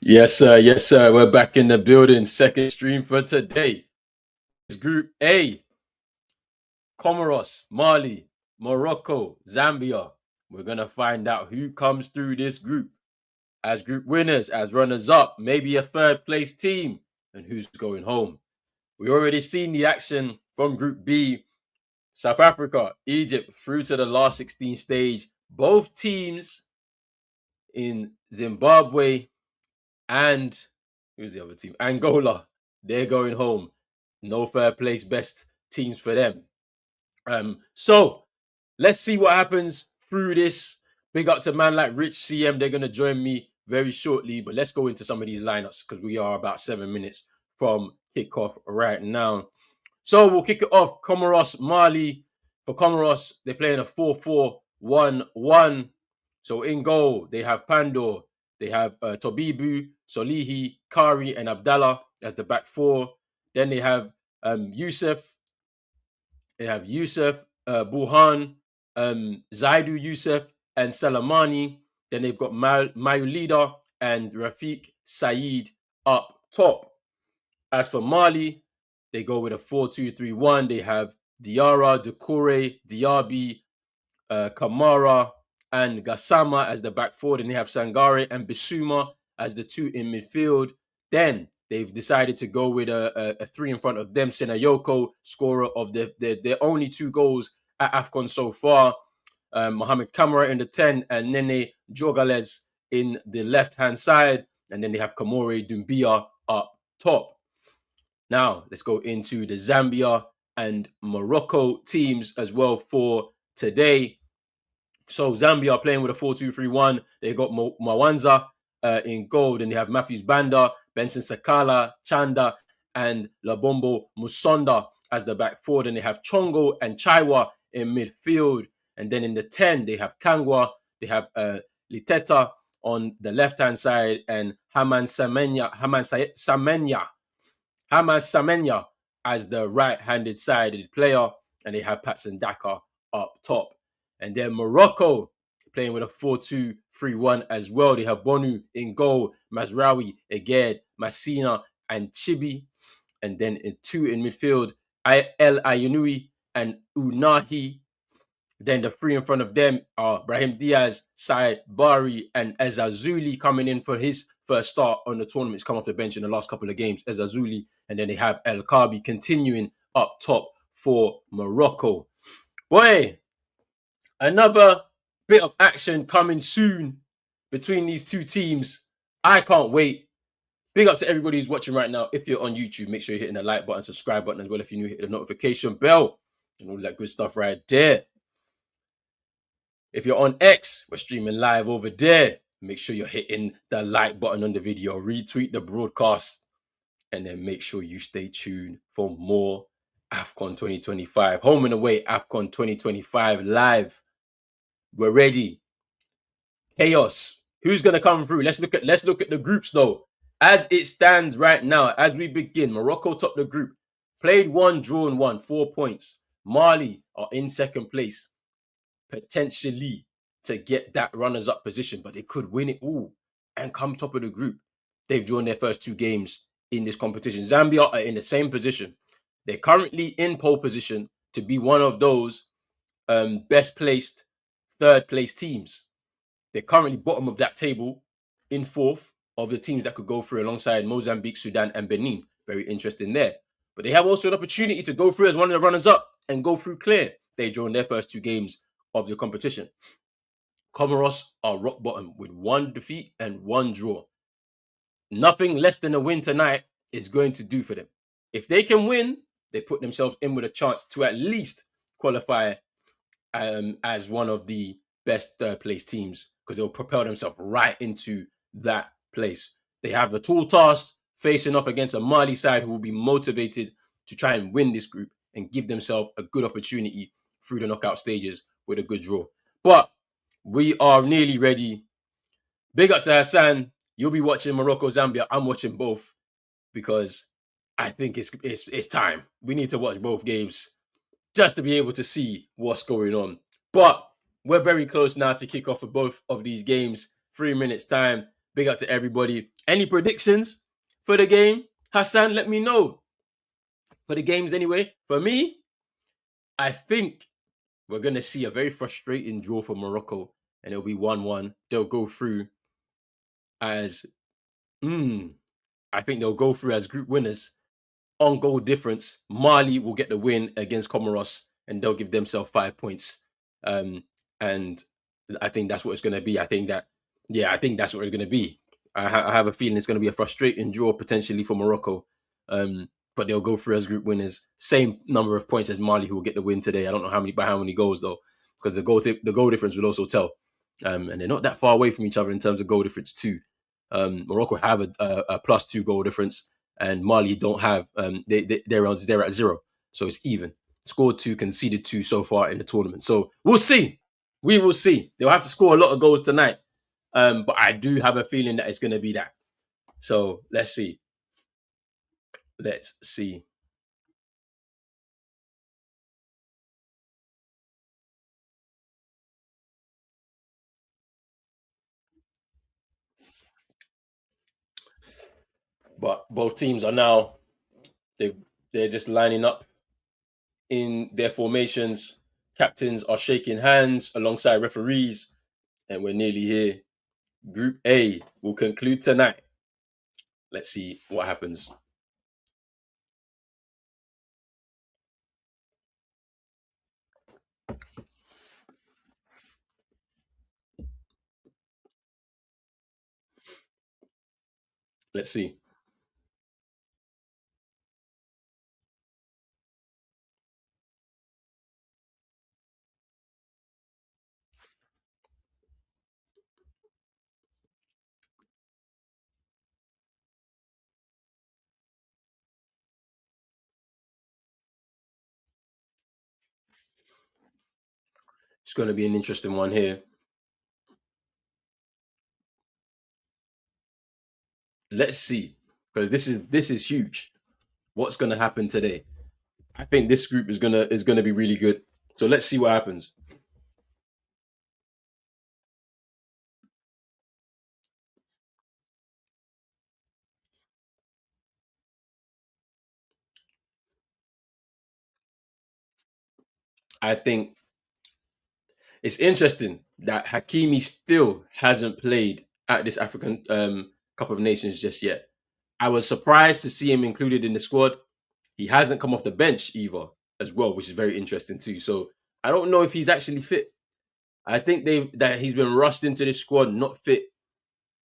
Yes, sir. Yes, sir. We're back in the building. Second stream for today. It's Group A: Comoros, Mali, Morocco, Zambia. We're going to find out who comes through this group as group winners, as runners up, maybe a third place team, and who's going home. We already seen the action from Group B. South Africa, Egypt through to the last 16 stage. Both teams in Zimbabwe and who's the other team? Angola. They're going home. No third place best teams for them. So let's see what happens through this. Big up to man like Rich CM. They're gonna join me very shortly, but let's go into some of these lineups because we are about 7 minutes from kickoff right now. So we'll kick it off. Comoros, Mali. For Comoros, they're playing a 4-4-1-1. So in goal, they have Pandor, they have Tobibu, Solihi, Kari, and Abdallah as the back four. Then they have Youssef. They have Youssef, Burhan, Zaidu Youssef, and Salamani. Then they've got Mayulida and Rafiq Saeed up top. As for Mali, they go with a 4-2-3-1. They have Diarra, Doucouré, Diaby, Kamara, and Gassama as the back four. Then they have Sangare and Bissouma as the two in midfield. Then they've decided to go with a three in front of them. Senayoko, scorer of their only two goals at Afcon so far. Mohamed Kamara in the 10 and Nene Jogales in the left-hand side. And then they have Kamore Dumbia up top. Now, let's go into the Zambia and Morocco teams as well for today. So Zambia are playing with a 4-2-3-1. They got Mwanza in goal. Then they have Matthews Banda, Benson Sakala, Chanda, and Labombo Musonda as the back four. Then they have Chongo and Chaiwa in midfield. And then in the 10, they have Kangwa. They have Liteta on the left-hand side and Haman Samenya as the right-handed sided player. And they have Patson Daka up top. And then Morocco playing with a 4-2-3-1 as well. They have Bonu in goal, Mazraoui, Eged, Massina, and Chibi. And then two in midfield, El Ayunui and Unahi. Then the three in front of them are Brahim Diaz, Said Bari, and Ezazuli coming in for his first start on the tournament. He's come off the bench in the last couple of games, Ezazuli. And then they have El Kabi continuing up top for Morocco. Boy, another bit of action coming soon between these two teams. I can't wait. Big up to everybody who's watching right now. If you're on YouTube, make sure you're hitting the like button, subscribe button as well. If you're new, hit the notification bell and all that good stuff right there. If you're on X, we're streaming live over there. Make sure you're hitting the like button on the video, retweet the broadcast, and then make sure you stay tuned for more Afcon 2025. Home and away, Afcon 2025 live. We're ready. Chaos. Who's gonna come through? Let's look at the groups though. As it stands right now, as we begin, Morocco top the group. Played one, drawn one, 4 points. Mali are in second place, potentially to get that runners-up position, but they could win it all and come top of the group. They've drawn their first two games in this competition. Zambia are in the same position. They're currently in pole position to be one of those best placed third place teams. They're currently bottom of that table in fourth of the teams that could go through alongside Mozambique, Sudan, and Benin. Very interesting there. But they have also an opportunity to go through as one of the runners-up and go through clear. They've drawn their first two games of the competition. Comoros are rock bottom with one defeat and one draw. Nothing less than a win tonight is going to do for them. If they can win, they put themselves in with a chance to at least qualify as one of the best third place teams because they'll propel themselves right into that place. They have a tall task facing off against a Mali side who will be motivated to try and win this group and give themselves a good opportunity through the knockout stages with a good draw. But we are nearly ready. Big up to Hassan. You'll be watching Morocco, Zambia. I'm watching both because I think it's time. We need to watch both games just to be able to see what's going on. But we're very close now to kick off for both of these games. 3 minutes time. Big up to everybody. Any predictions for the game? Hassan, let me know. For the games anyway. For me, I think we're going to see a very frustrating draw for Morocco, and it'll be 1-1. They'll go through as, I think they'll go through as group winners on goal difference. Mali will get the win against Comoros, and they'll give themselves 5 points. And I think that's what it's going to be. I think that's what it's going to be. I have a feeling it's going to be a frustrating draw potentially for Morocco. But they'll go through as group winners. Same number of points as Mali, who will get the win today. I don't know how many goals though, because the goal difference will also tell. And they're not that far away from each other in terms of goal difference too. Morocco have a +2 goal difference, and Mali don't have. They're at 0, so it's even. Scored 2, conceded 2 so far in the tournament. So we'll see. We will see. They'll have to score a lot of goals tonight, but I do have a feeling that it's going to be that. So let's see. Let's see. But both teams are now they're just lining up in their formations. Captains are shaking hands alongside referees, and we're nearly here. Group A will conclude tonight. Let's see what happens. Let's see. It's going to be an interesting one here. Let's see, because this is huge. What's going to happen today? I think this group is gonna be really good. So let's see what happens. I think it's interesting that Hakimi still hasn't played at this African Cup of Nations just yet. I was surprised to see him included in the squad. He hasn't come off the bench either, as well, which is very interesting too. So I don't know if he's actually fit. I think that he's been rushed into this squad, not fit.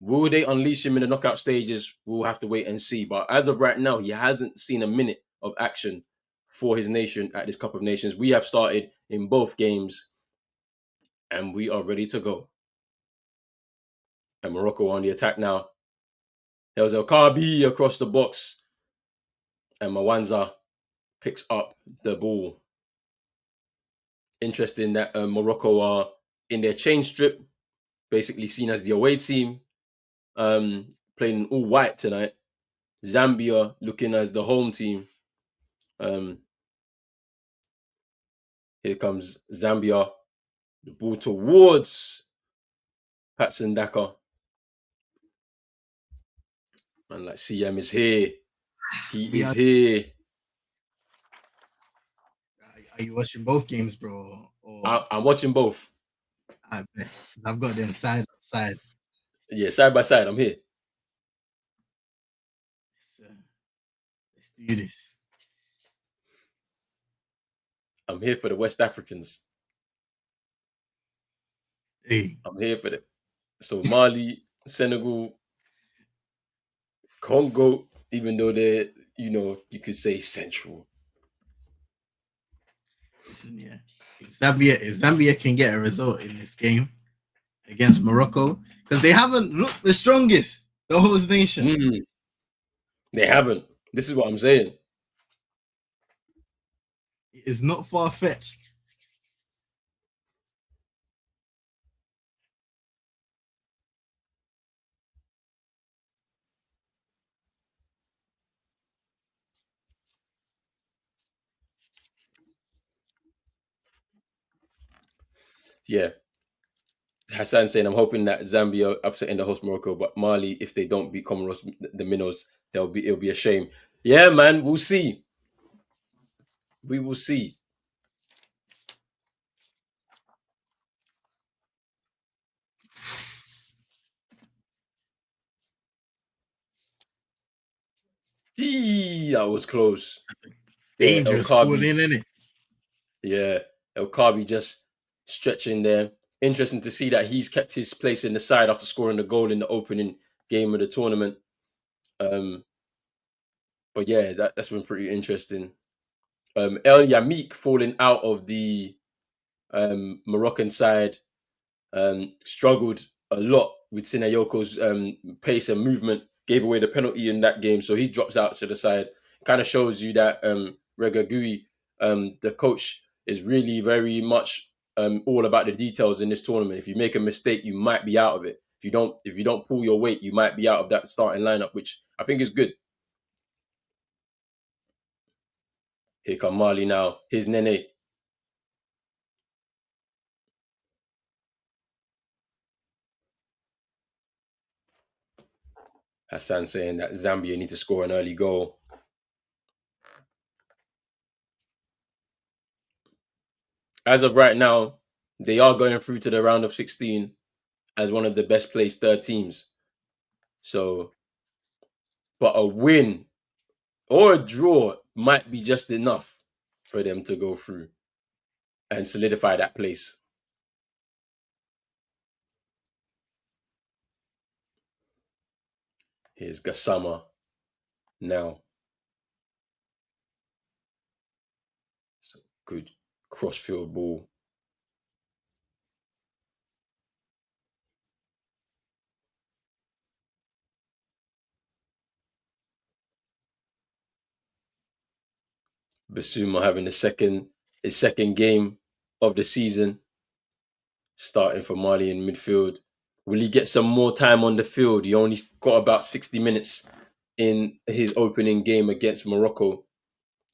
Will they unleash him in the knockout stages? We'll have to wait and see. But as of right now, he hasn't seen a minute of action for his nation at this Cup of Nations. We have started in both games, and we are ready to go. And Morocco on the attack now. There's El Kabi across the box, and Mawanza picks up the ball. Interesting that Morocco are in their chain strip, basically seen as the away team, playing in all white tonight. Zambia looking as the home team. Um, Here comes Zambia. The ball towards Patson Daka. And like CM is here. He We is here. are you watching both games, bro? Or I'm watching both. I've got them side on side. Yeah, side by side. I'm here. So, let's do this. I'm here for the West Africans. Hey, I'm here for it. So Mali, Senegal, Congo, even though they're, you could say central. listen, yeah. If Zambia can get a result in this game against Morocco, because they haven't looked the strongest, the host nation. They haven't. This is what I'm saying. It is not far fetched. Yeah. Hassan saying, I'm hoping that Zambia upsetting the host Morocco, but Mali, if they don't beat Comoros, the minnows, it'll be a shame. Yeah, man, we'll see. We will see. That was close. Yeah, El Dangerous ball Kabi. in, innit? Yeah, El Kabi just stretching there. Interesting to see that he's kept his place in the side after scoring the goal in the opening game of the tournament. Um, but yeah, that's been pretty interesting. El Yamik falling out of the Moroccan side struggled a lot with Sinayoko's pace and movement, gave away the penalty in that game, so he drops out to the side. Kind of shows you that Regagui, the coach, is really very much all about the details in this tournament. If you make a mistake, you might be out of it. If you don't pull your weight, you might be out of that starting lineup, which I think is good. Here come Mali now. Here's Nene. Hassan saying that Zambia need to score an early goal. As of right now, they are going through to the round of 16 as one of the best placed third teams. So, but a win or a draw might be just enough for them to go through and solidify that place. Here's Gassama now. It's a good crossfield ball. Basuma having his second game of the season, starting for Mali in midfield. Will he get some more time on the field? He only got about 60 minutes in his opening game against Morocco.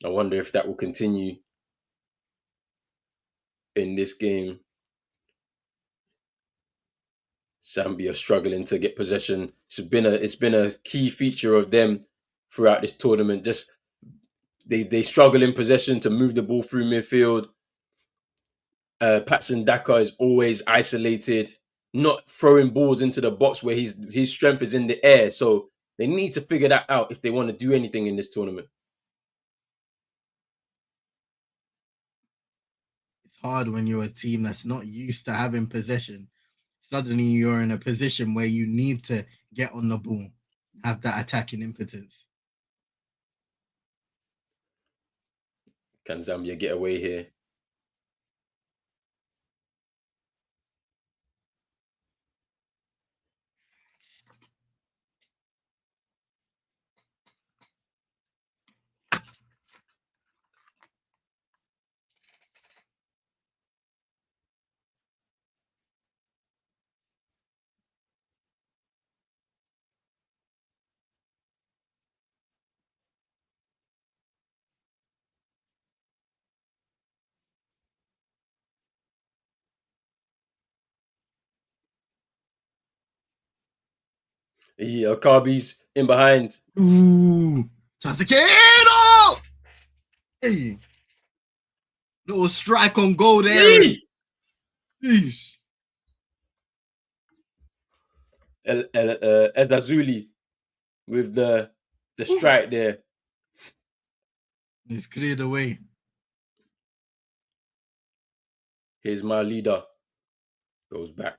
I wonder if that will continue in this game. Zambia struggling to get possession. It's been a key feature of them throughout this tournament. Just they struggle in possession to move the ball through midfield. Patson Daka is always isolated, not throwing balls into the box where his strength is in the air. So they need to figure that out if they want to do anything in this tournament. It's hard when you're a team that's not used to having possession. Suddenly you're in a position where you need to get on the ball, have that attacking impotence. Can Zambia get away here? Yeah, Akabi's in behind. Ooh, Chasakino! Hey, little strike on goal there. Eesh. Ezazuli with the strike there. It's cleared away. Here's my leader. Goes back.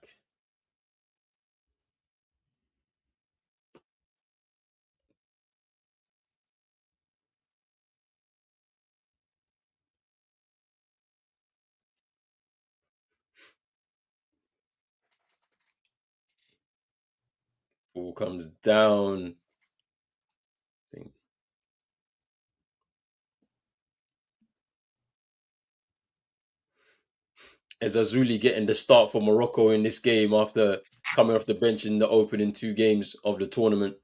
Ball comes down. Ezazuli getting the start for Morocco in this game after coming off the bench in the opening two games of the tournament.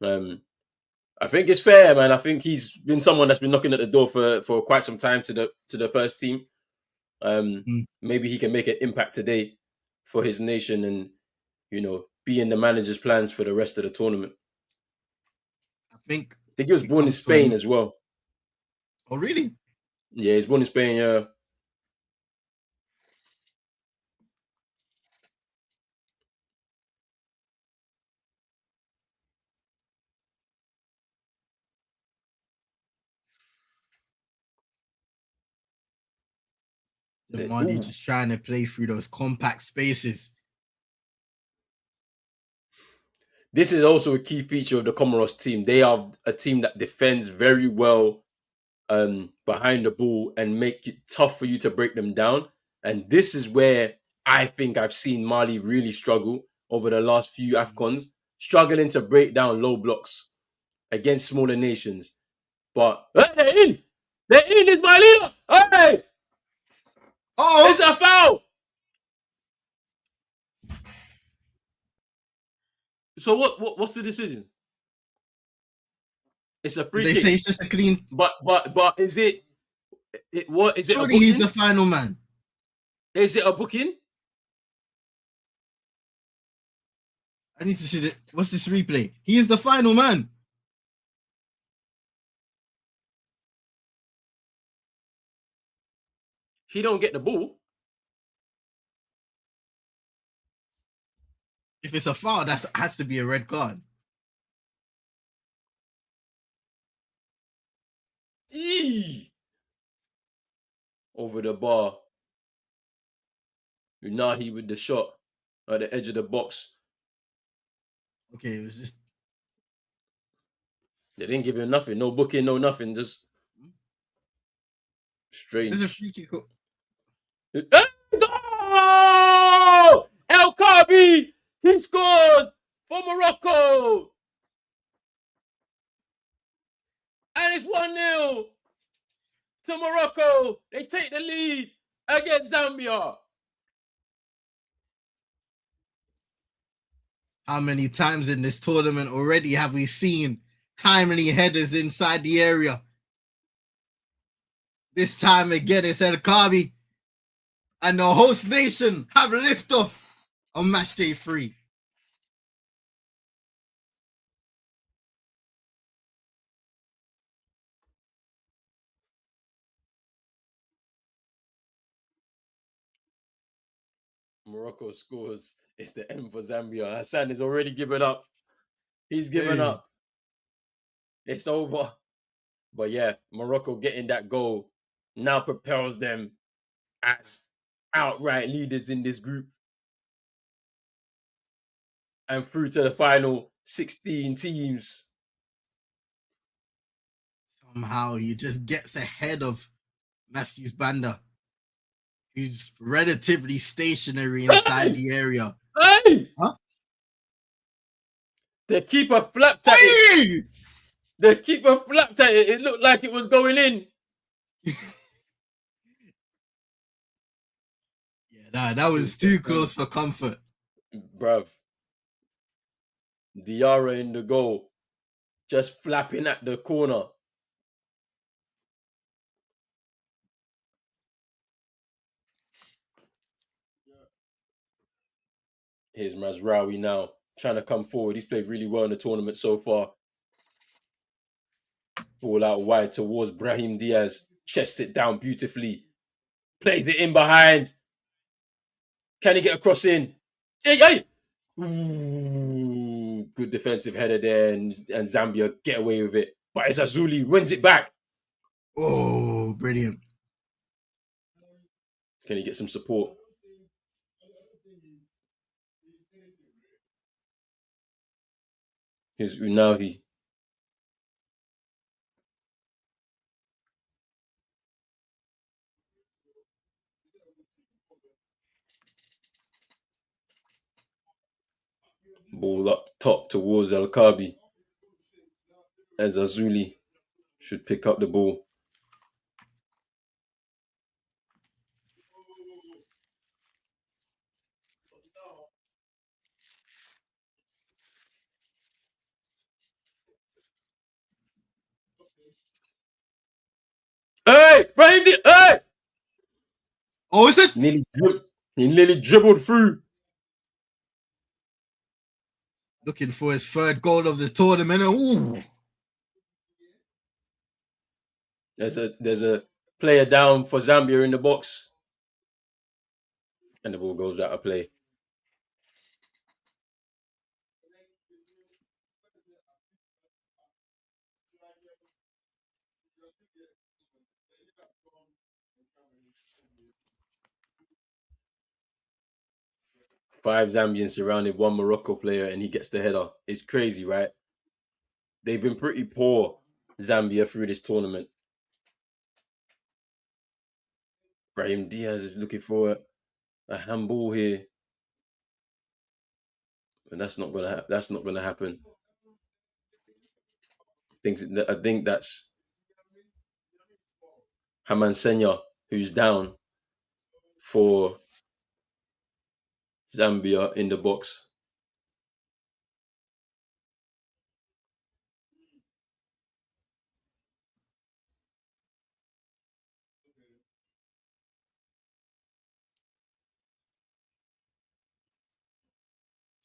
I think it's fair, man. I think he's been someone that's been knocking at the door for quite some time to the first team. Maybe he can make an impact today. for his nation and, be in the manager's plans for the rest of the tournament. I think I think he was it born in comes to Spain as well. Oh, really? Yeah, he's born in Spain, yeah. Mali just trying to play through those compact spaces. This is also a key feature of the Comoros team. They are a team that defends very well behind the ball and make it tough for you to break them down. And this is where I think I've seen Mali really struggle over the last few Afcons, struggling to break down low blocks against smaller nations. But hey, they're in! They're in! It's my leader! Hey! Oh, it's a foul! So what's the decision? It's a free they kick. say it's just a clean. But is it what is it? Surely a he's the final man. Is it a booking? I need to see it. What's this replay? He is the final man. He don't get the ball. If it's a foul, that has to be a red card. Eee! Over the bar. Unahi with the shot at the edge of the box. Okay, it was just. They didn't give him nothing. No booking, no nothing. Just strange. There's a free kick. Oh! El Kabi! He scored for Morocco! And it's 1-0 to Morocco. They take the lead against Zambia. How many times in this tournament already have we seen timely headers inside the area? This time again, it's El Kabi and the host nation have liftoff on match day 3. Morocco scores. It's the end for Zambia. Hassan is already given up. He's given up. It's over. But yeah, Morocco getting that goal now propels them as outright leaders in this group and through to the final 16 teams. Somehow he just gets ahead of Matthews Banda, who's relatively stationary inside the area. Hey! Huh? The keeper flapped at it. The keeper flapped at it. It looked like it was going in. Yeah, that was too close for comfort. Bruv. Diarra in the goal. Just flapping at the corner. Here's Mazraoui now trying to come forward. He's played really well in the tournament so far. Ball out wide towards Brahim Diaz. Chests it down beautifully. Plays it in behind. Can he get a cross in? Hey! Ooh, good defensive header there, and Zambia get away with it. But it's Azuli wins it back. Oh, brilliant. Can he get some support? Here's Unahi. Ball up top towards El Kabi. As Azuli should pick up the ball. Hey! Brahim Diaz! Hey! Oh, is it? He nearly dribbled through. looking for his third goal of the tournament. Ooh. There's a player down for Zambia in the box, and the ball goes out of play. Five Zambians surrounded one Morocco player, and he gets the header. It's crazy, right? They've been pretty poor, Zambia, through this tournament. Brahim Diaz is looking for a handball here, but that's not gonna happen. I think that's Haman Senya who's down for Zambia in the box.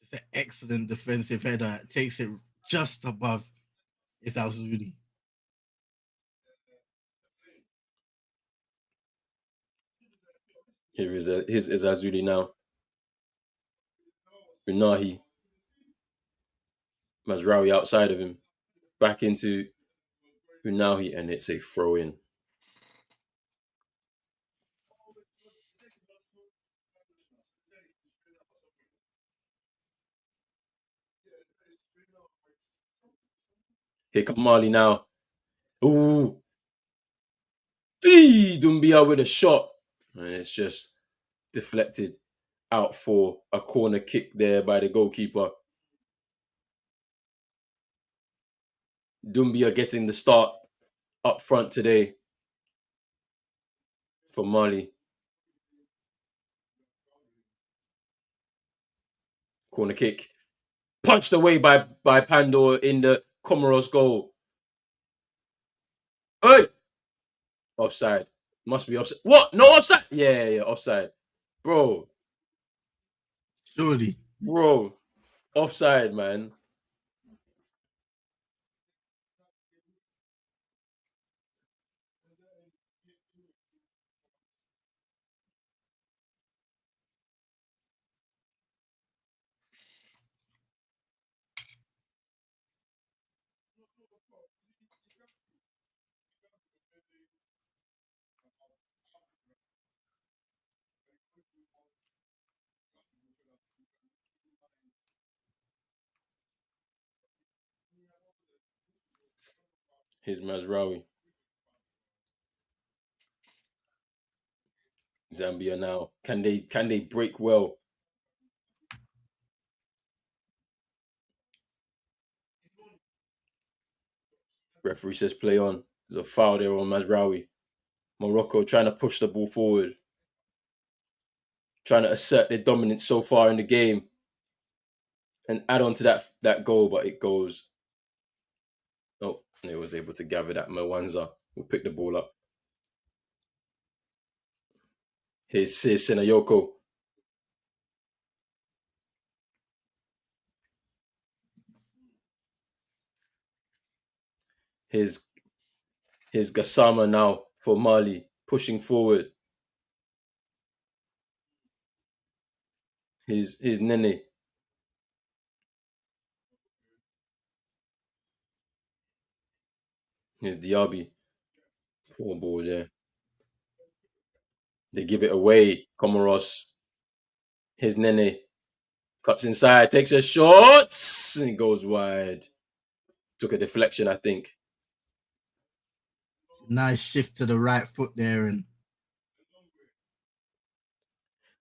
It's an excellent defensive header. It takes it just above his Azuli. Here's Azuli now. Unahi, Mazraoui outside of him, back into Unahi, and it's a throw in. Here come Mali now. Ooh, Dumbia with a shot, and it's just deflected out for a corner kick there by the goalkeeper. Dumbia getting the start up front today for Mali. Corner kick. Punched away by Pandor in the Comoros goal. Hey! Offside. Must be offside. What? No offside? Yeah, offside. Bro. Surely. Bro. Offside, man. Here's Mazraoui. Zambia now. Can they break well? Referee says play on. There's a foul there on Mazraoui. Morocco trying to push the ball forward. Trying to assert their dominance so far in the game. And add on to that goal, but it goes. Oh, they was able to gather that. Mwanza will pick the ball up. Here's Sinayoko. Here's Gassama now for Mali, pushing forward. Here's Nene. Here's Diaby. Poor ball there. They give it away. Comoros. Here's Nene. Cuts inside, takes a shot, and it goes wide. Took a deflection, I think. Nice shift to the right foot there, and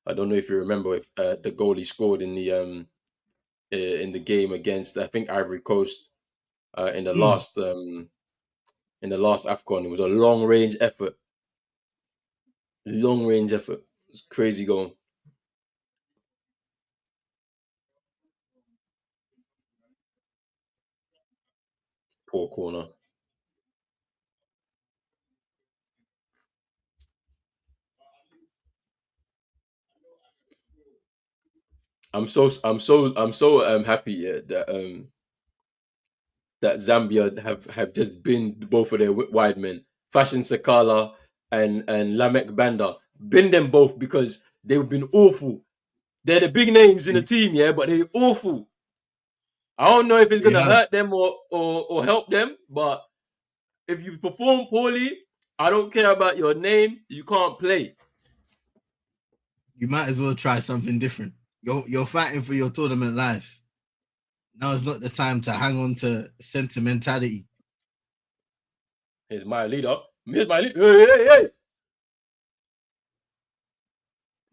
I don't know if you remember if the goal he scored in the game against, I think, Ivory Coast in the last Afcon. It was a long range effort. Long range effort. It's crazy goal. Poor corner. I'm so happy, yeah, that Zambia have just binned both of their wide men, Fashion Sakala and Lamek Banda. Bin them both because they've been awful. They're the big names in the team, yeah, but they're awful. I don't know if it's They gonna have. hurt them or help them, but if you perform poorly, I don't care about your name. You can't play. You might as well try something different. You're fighting for your tournament lives. Now is not the time to hang on to sentimentality. Here's my leader. Here's my leader. Hey, hey, hey.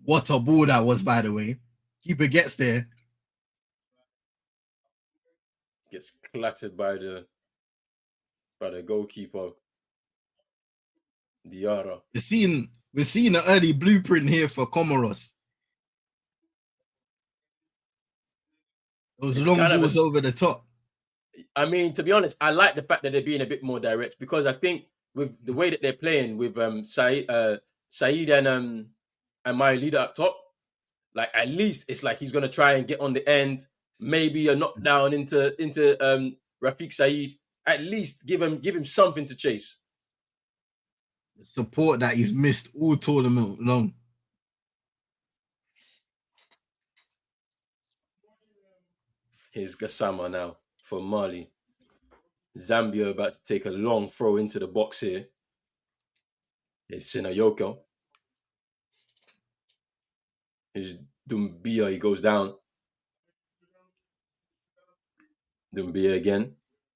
What a ball that was, by the way. Keeper gets there. Gets clattered by the goalkeeper, Diarra. We're seeing an early blueprint here for Comoros. Those It's long kind of a. balls over the top. I mean, to be honest, I like the fact that they're being a bit more direct because I think with the way that they're playing with Saeed and my leader up top, like at least it's like he's gonna try and get on the end, maybe a knockdown into Rafiq Saeed. At least give him something to chase. The support that he's missed all tournament long. Here's Gassama now for Mali. Zambia about to take a long throw into the box here. Here's Sinayoko. Here's Dumbia. He goes down. Dumbia again.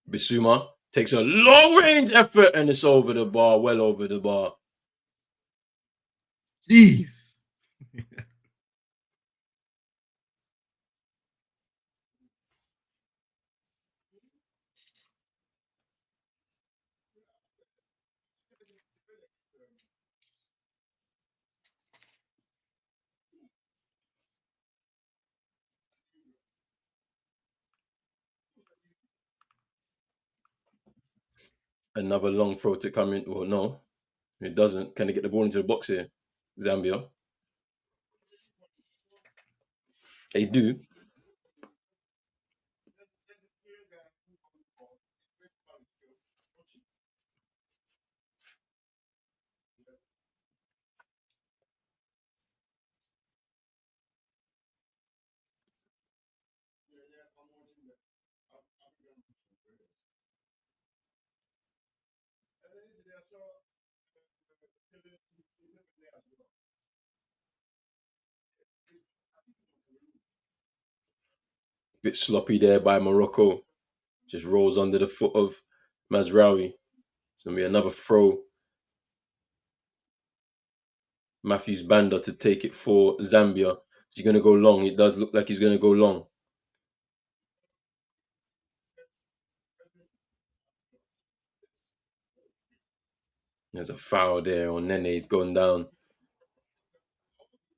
Bissouma takes a long range effort and it's over the bar, well over the bar. Jeez. Another long throw to come in. Well, no, it doesn't. Can they get the ball into the box here? Zambia. They do. Bit sloppy there by Morocco. Just rolls under the foot of Mazraoui. It's going to be another throw. Matthews Banda to take it for Zambia. He's going to go long. It does look like he's going to go long. There's a foul there on Nene. He's gone down.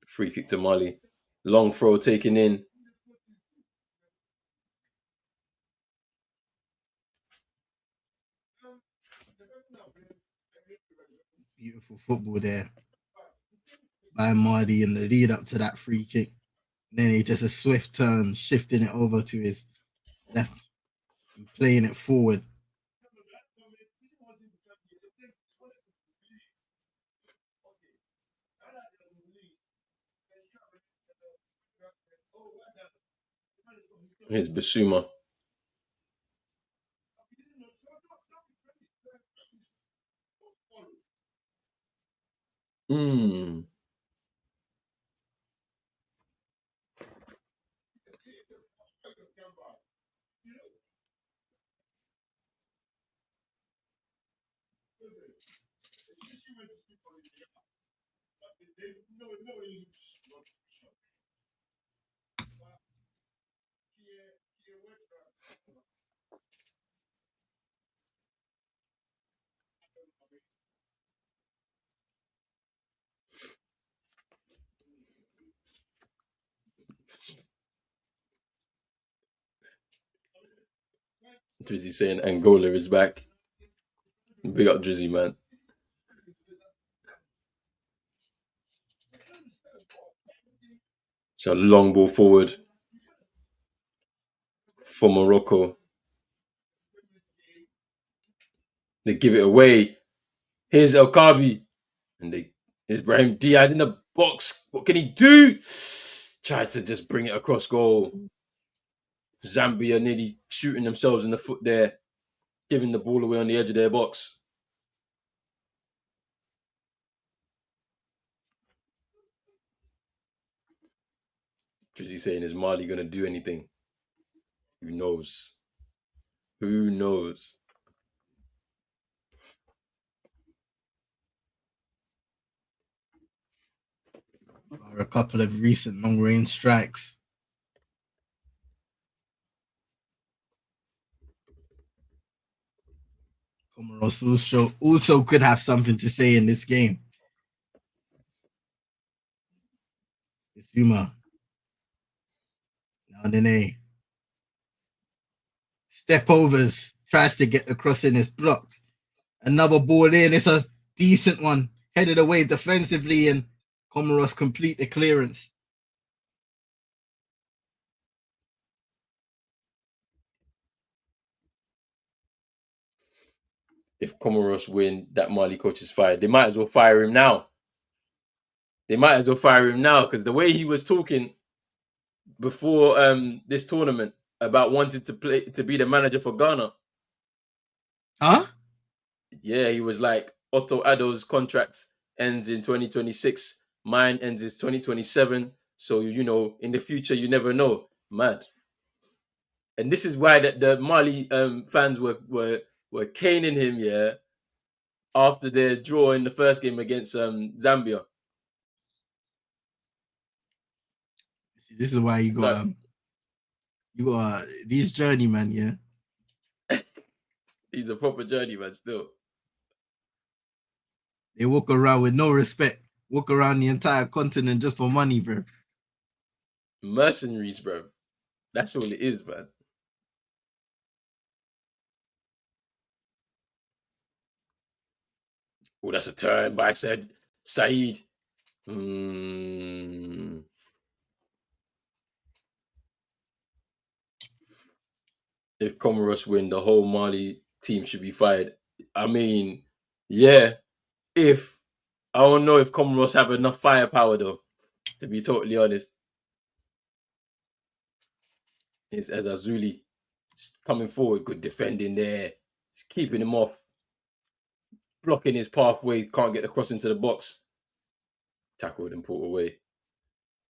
Free kick to Mali. Long throw taken in. Beautiful football there by Mardi in the lead up to that free kick. Then he just a swift turn, shifting it over to his left and playing it forward. Here's Bissouma. Hmm. Drizzy saying Angola is back. Big up Drizzy, man. It's a long ball forward. for Morocco. They give it away. Here's El Kabi. And here's Brahim Diaz in the box. What can he do? Tried to just bring it across goal. Zambia nearly shooting themselves in the foot there, giving the ball away on the edge of their box. Drizzy saying, is Mali going to do anything? Who knows? Who knows? Or a couple of recent long-range strikes. Comoros also could have something to say in this game. Zuma. Now then, step overs, tries to get the cross in, is blocked. Another ball in, it's a decent one, headed away defensively, and Comoros complete the clearance. If Comoros win, that Mali coach is fired. They might as well fire him now. Because the way he was talking before this tournament about wanting to be the manager for Ghana. Huh? Yeah, he was like, Otto Addo's contract ends in 2026. Mine ends in 2027. So, in the future, you never know. Mad. And this is why the Mali fans were caning him, yeah, after their draw in the first game against Zambia. This is why you got these journeyman, yeah. He's a proper journeyman still. They walk around with no respect. Walk around the entire continent just for money, bro. Mercenaries, bro. That's all it is, man. Oh, that's a turn by Said. If Comoros win, the whole Mali team should be fired. I mean, yeah. I don't know if Comoros have enough firepower though, to be totally honest. It's as Azuli just coming forward, good defending there, just keeping him off, blocking his pathway, can't get across into the box. Tackled and pulled away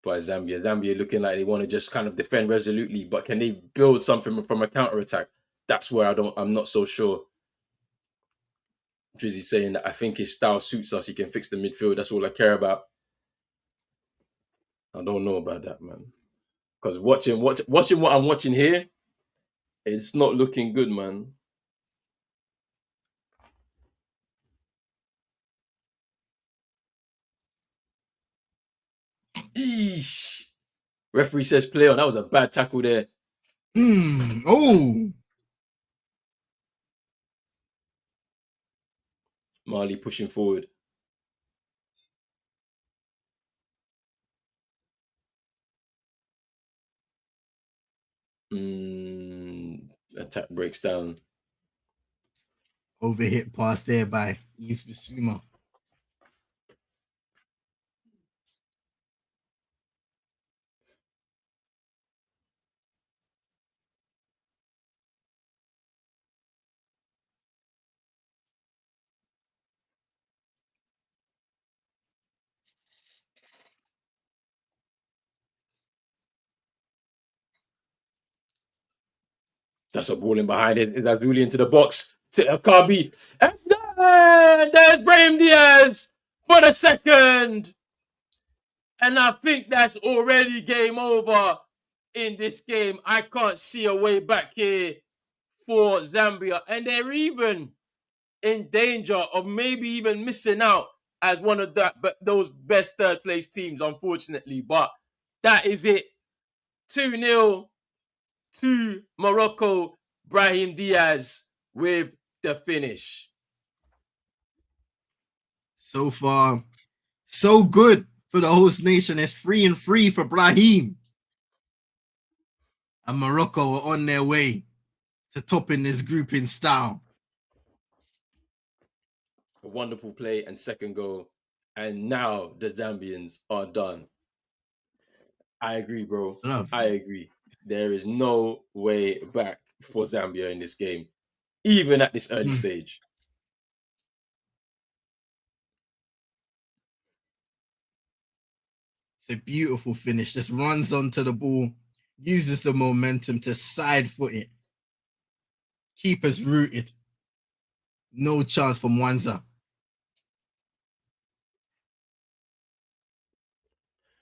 by Zambia. Zambia looking like they want to just kind of defend resolutely, but can they build something from a counter attack? That's where I'm not so sure. Drizzy saying that I think his style suits us. He can fix the midfield. That's all I care about. I don't know about that, man. Because watching what I'm watching here, it's not looking good, man. Eesh. Referee says play on. That was a bad tackle there. Oh. Mali pushing forward. Attack breaks down. Overhit pass there by Yves Bissouma. That's a ball in behind it. That's really into the box to Akabi. And then there's Brahim Diaz for the second. And I think that's already game over in this game. I can't see a way back here for Zambia. And they're even in danger of maybe even missing out as one of those best third place teams, unfortunately. But that is it. 2-0 to Morocco. Brahim Diaz with the finish. So far, so good for the host nation. It's 3-3 for Brahim. And Morocco are on their way to topping this group in style. A wonderful play and second goal. And now the Zambians are done. I agree, bro. Love. I agree. There is no way back for Zambia in this game, even at this early stage. It's a beautiful finish. Just runs onto the ball, uses the momentum to side foot it. Keeper's rooted. No chance from Mwanza.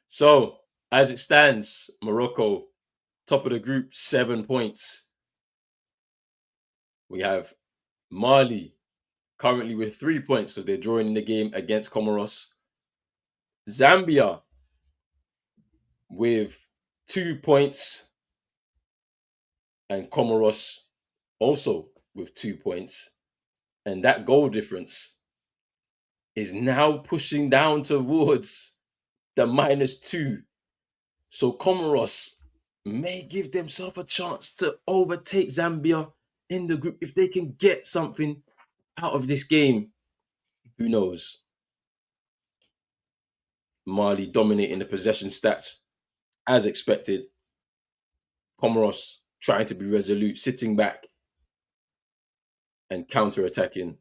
So, as it stands, Morocco, top of the group, 7 points. We have Mali currently with 3 points because they're drawing the game against Comoros. Zambia with 2 points. And Comoros also with 2 points. And that goal difference is now pushing down towards the -2. So Comoros may give themselves a chance to overtake Zambia in the group if they can get something out of this game. Who knows? Mali dominating the possession stats as expected. Comoros trying to be resolute, sitting back and counter-attacking.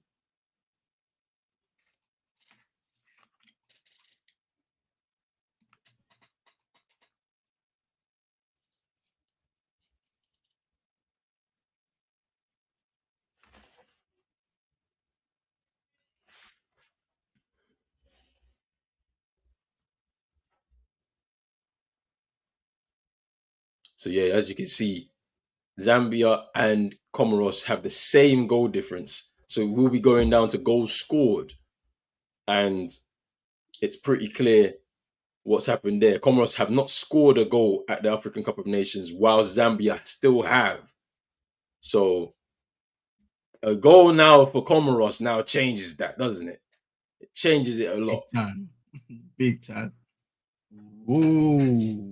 So yeah, as you can see, Zambia and Comoros have the same goal difference. So we'll be going down to goals scored. And it's pretty clear what's happened there. Comoros have not scored a goal at the African Cup of Nations, while Zambia still have. So a goal now for Comoros now changes that, doesn't it? It changes it a lot. Big time. Big time. Ooh.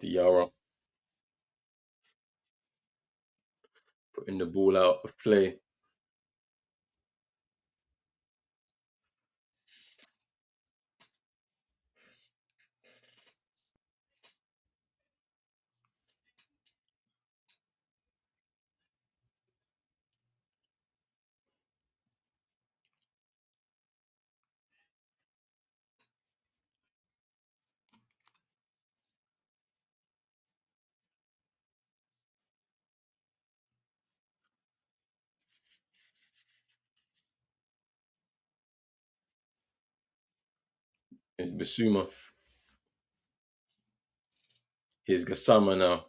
Diarra putting the ball out of play. It's Basuma. Here's Gassama now.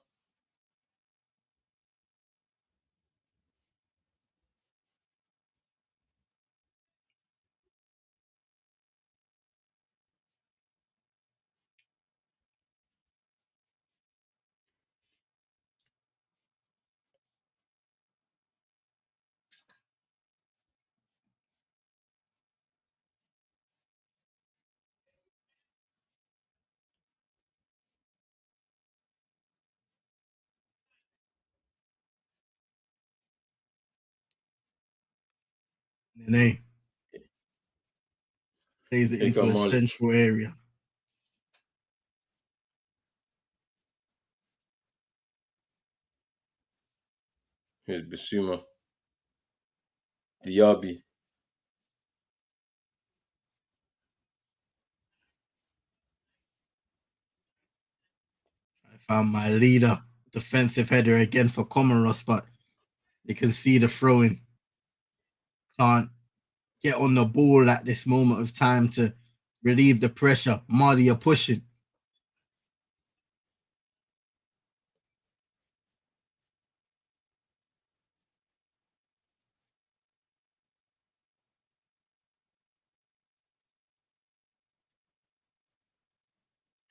Nene plays it Here into come a Mali. central area. Here's Basuma. Diaby. I found my leader, defensive header again for Comoros, but you can see the throwing. Can't get on the ball at this moment of time to relieve the pressure. Mali are pushing.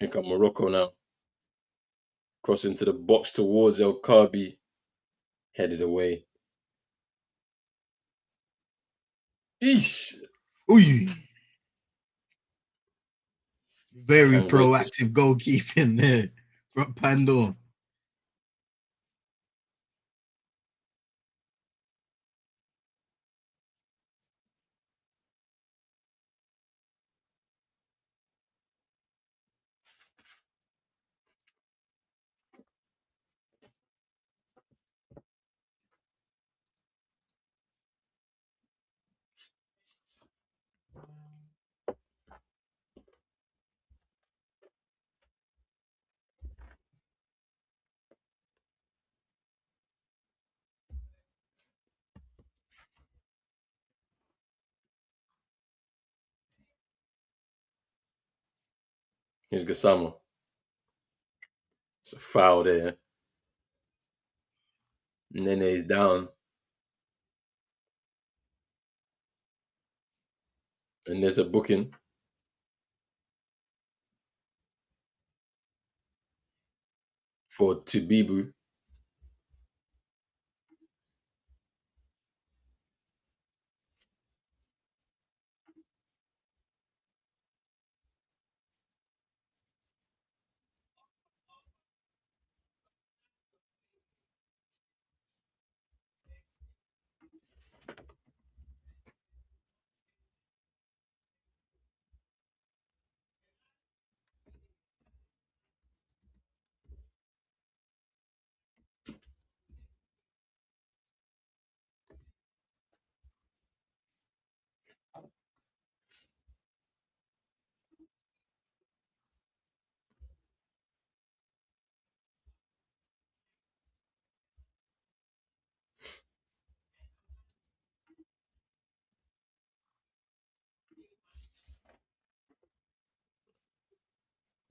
Here come Morocco now. Cross into the box towards El Kabi. Headed away. Eesh. Ooh. Very Can win this. proactive goalkeeping there from Pandor. Here's Gassama. It's a foul there. And then they're down. And there's a booking for Tubibu.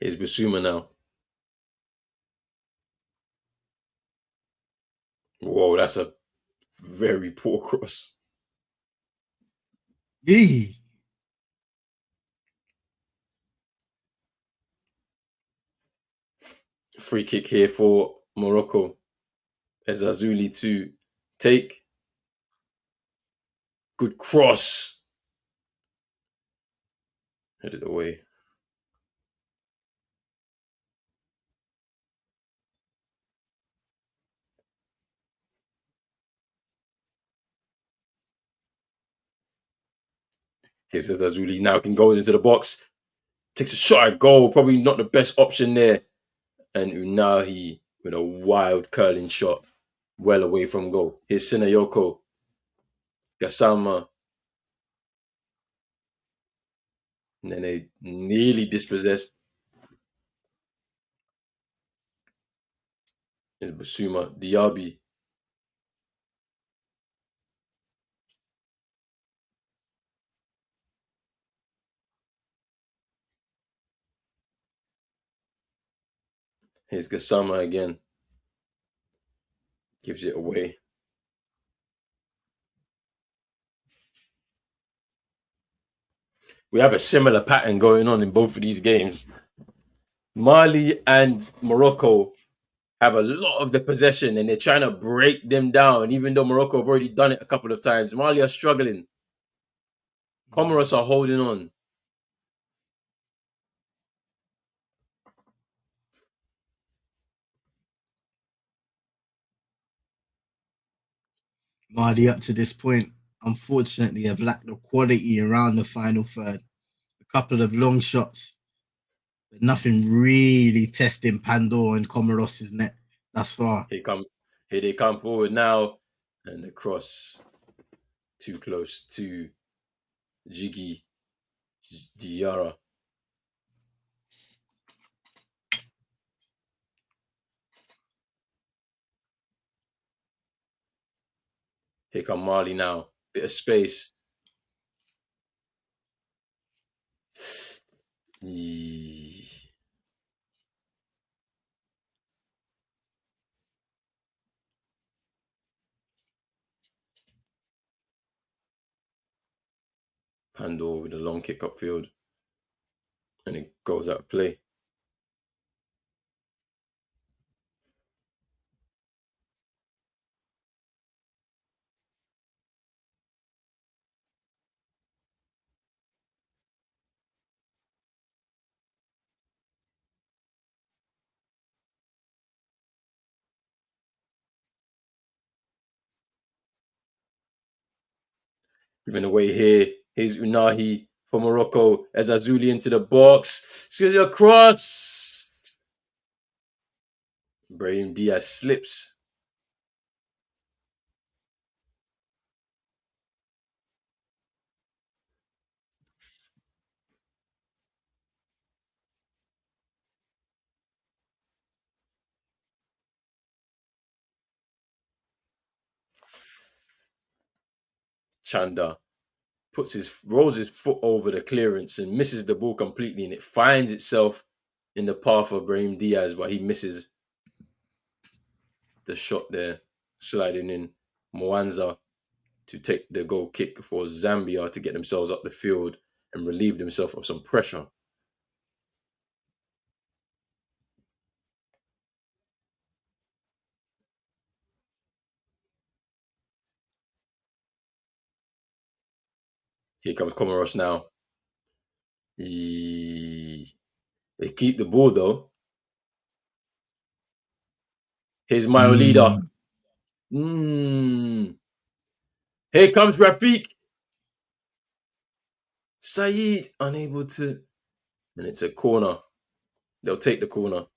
Here's Basuma now. Whoa, that's a very poor cross. Yee. Free kick here for Morocco. As Azuli to take. Good cross. Headed away. Here's Azuli now can go into the box. Takes a shot at goal. Probably not the best option there. And Unahi with a wild curling shot. Well away from goal. Here's Sinayoko. Gassama. And then they nearly dispossessed. Here's Basuma. Diaby. Here's Gassama again. Gives it away. We have a similar pattern going on in both of these games. Mali and Morocco have a lot of the possession and they're trying to break them down, even though Morocco have already done it a couple of times. Mali are struggling. Comoros are holding on. Mali up to this point, unfortunately, have lacked the quality around the final third. A couple of long shots, but nothing really testing Pandor and Comoros' net thus far. Here they come forward now. And the cross too close to Jiggy Diarra. Here come Mali now. Bit of space. Pandor with a long kick upfield. And it goes out of play. Giving away here. Here's Unahi for Morocco. As Azuli into the box. Skills across. Brahim Diaz slips. Chanda rolls his foot over the clearance and misses the ball completely, and it finds itself in the path of Brahim Diaz, but he misses the shot there, sliding in Mwanza to take the goal kick for Zambia to get themselves up the field and relieve themselves of some pressure. Here comes Comoros now. They keep the ball though. Here's Mayo leader. Here comes Rafiq. Saeed unable to, and it's a corner. They'll take the corner.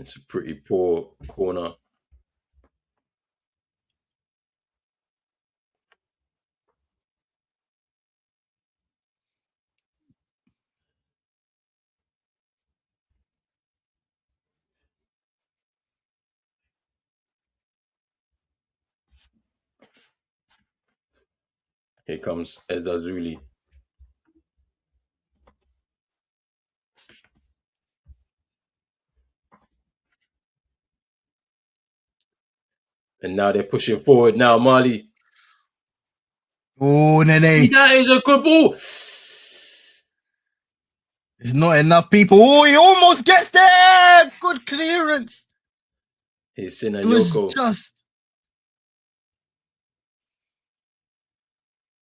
It's a pretty poor corner. Here comes Ezdazuli. And now they're pushing forward now, Mali. Oh, Nene. That is a good ball. There's not enough people. Oh, he almost gets there. Good clearance. Here's It was Sinayoko. just.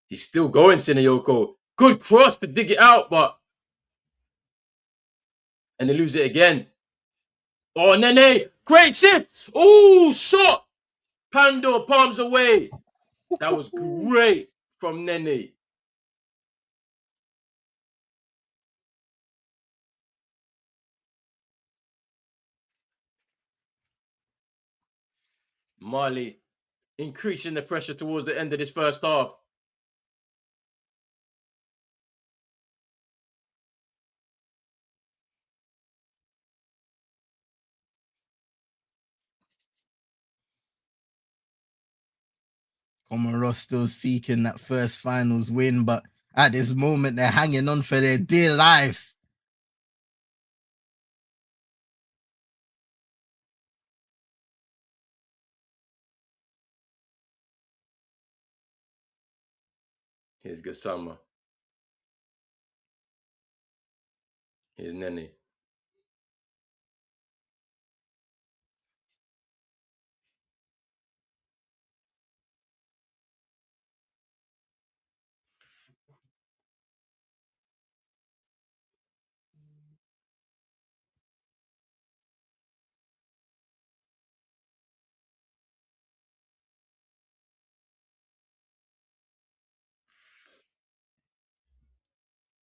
He's still going, Sinayoko. Good cross to dig it out, but. And they lose it again. Oh, Nene. Great shift. Oh, shot. Pando palms away. That was great from Nene. Mali increasing the pressure towards the end of this first half. Comoros still seeking that first finals win, but at this moment they're hanging on for their dear lives. Here's Gassama. Here's Nene.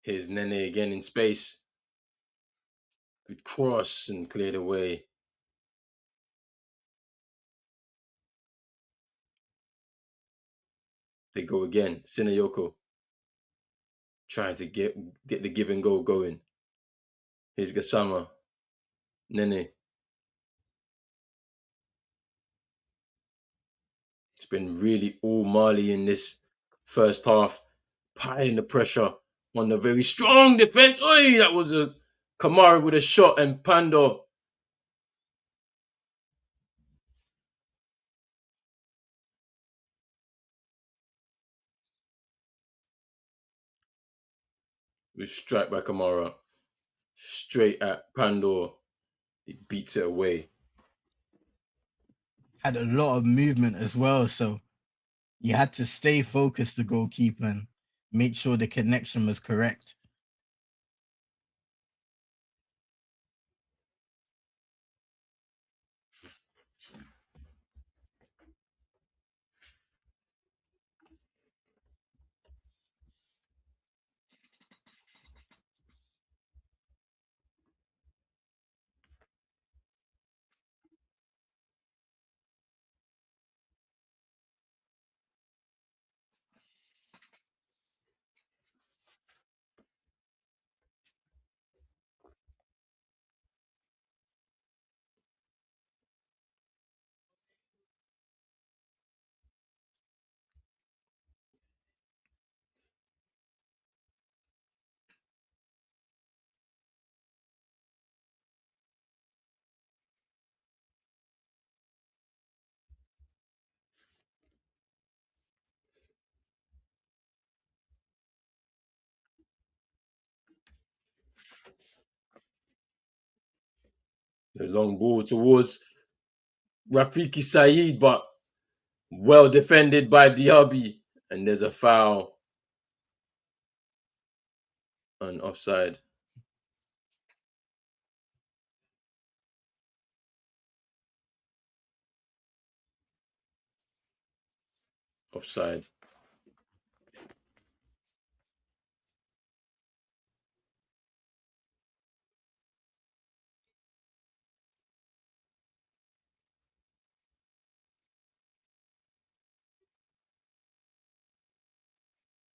Here's Nene again in space. Good cross and cleared away. They go again. Sinayoko trying to get the give and go going. Here's Gassama. Nene. It's been really all Mali in this first half, piling the pressure on the very strong defense. Oi, that was a Kamara with a shot and Pando. With strike by Kamara. Straight at Pando. He beats it away. Had a lot of movement as well, so you had to stay focused, the goalkeeper, and make sure the connection was correct. The long ball towards Rafiki Saeed, but well defended by Diaby. And there's a foul. And offside. Offside.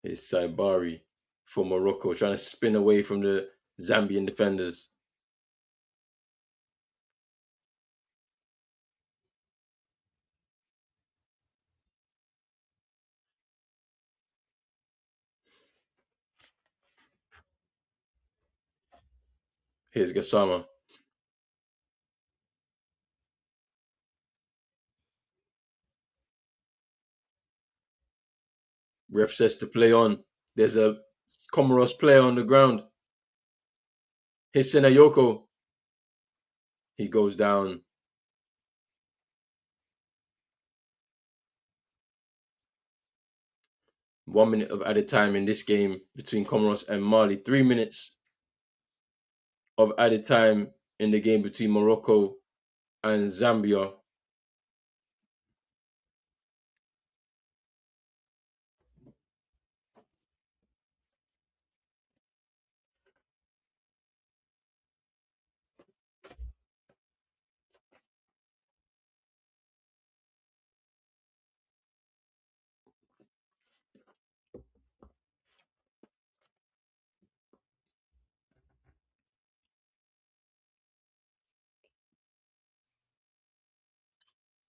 It's Saibari for Morocco, trying to spin away from the Zambian defenders. Here's Gassama. Ref says to play on. There's a Comoros player on the ground. Here's Senayoko. He goes down. One minute of added time in this game between Comoros and Mali. 3 minutes of added time in the game between Morocco and Zambia.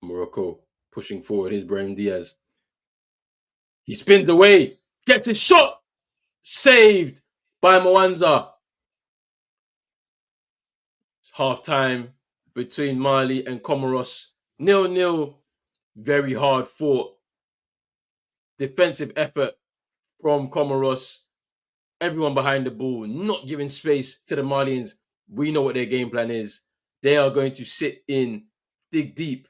Morocco pushing forward. Here's Brahim Diaz. He spins away, gets his shot, saved by Mwanza. Half time between Mali and Comoros. 0-0. Very hard fought. Defensive effort from Comoros. Everyone behind the ball, not giving space to the Malians. We know what their game plan is. They are going to sit in, dig deep,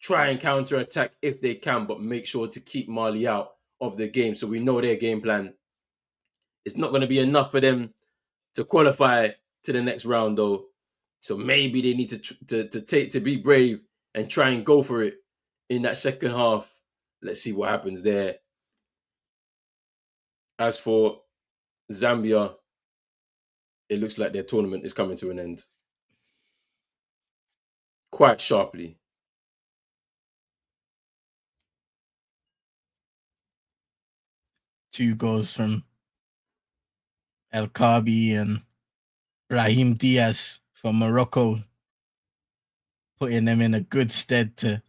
try and counter attack if they can, but make sure to keep Mali out of the game. So we know their game plan. It's not going to be enough for them to qualify to the next round, though. So maybe they need to be brave and try and go for it in that second half. Let's see what happens there. As for Zambia, it looks like their tournament is coming to an end. Quite sharply. Two goals from El Kabi and Brahim Diaz for Morocco, putting them in a good stead to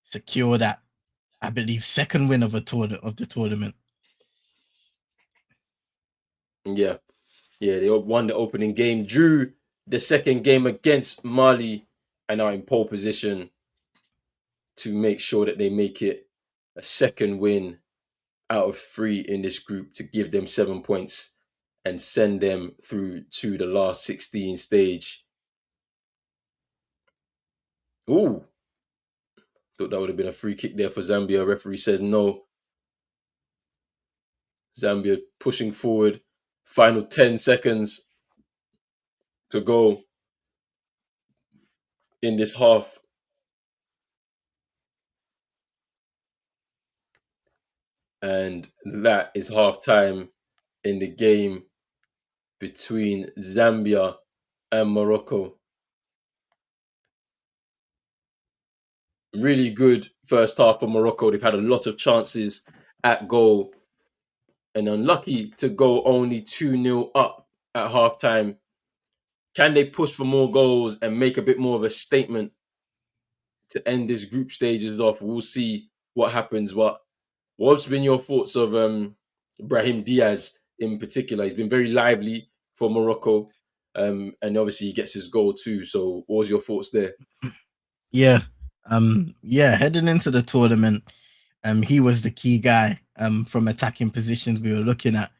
secure that, I believe, second win of the tournament. Yeah. Yeah, they won the opening game, drew the second game against Mali, and are in pole position to make sure that they make it a second win out of 3 in this group to give them 7 points and send them through to the last 16 stage. Ooh, thought that would have been a free kick there for Zambia. Referee says no. Zambia pushing forward. Final 10 seconds to go in this half. And that is half time in the game between Zambia and Morocco. Really good first half for Morocco. They've had a lot of chances at goal and unlucky to go only 2-0 up at halftime. Can they push for more goals and make a bit more of a statement to end this group stages off? We'll see what happens. But what's been your thoughts of Brahim Diaz in particular? He's been very lively for Morocco, and obviously he gets his goal too. So, what was your thoughts there? Yeah. Yeah, heading into the tournament, he was the key guy from attacking positions we were looking at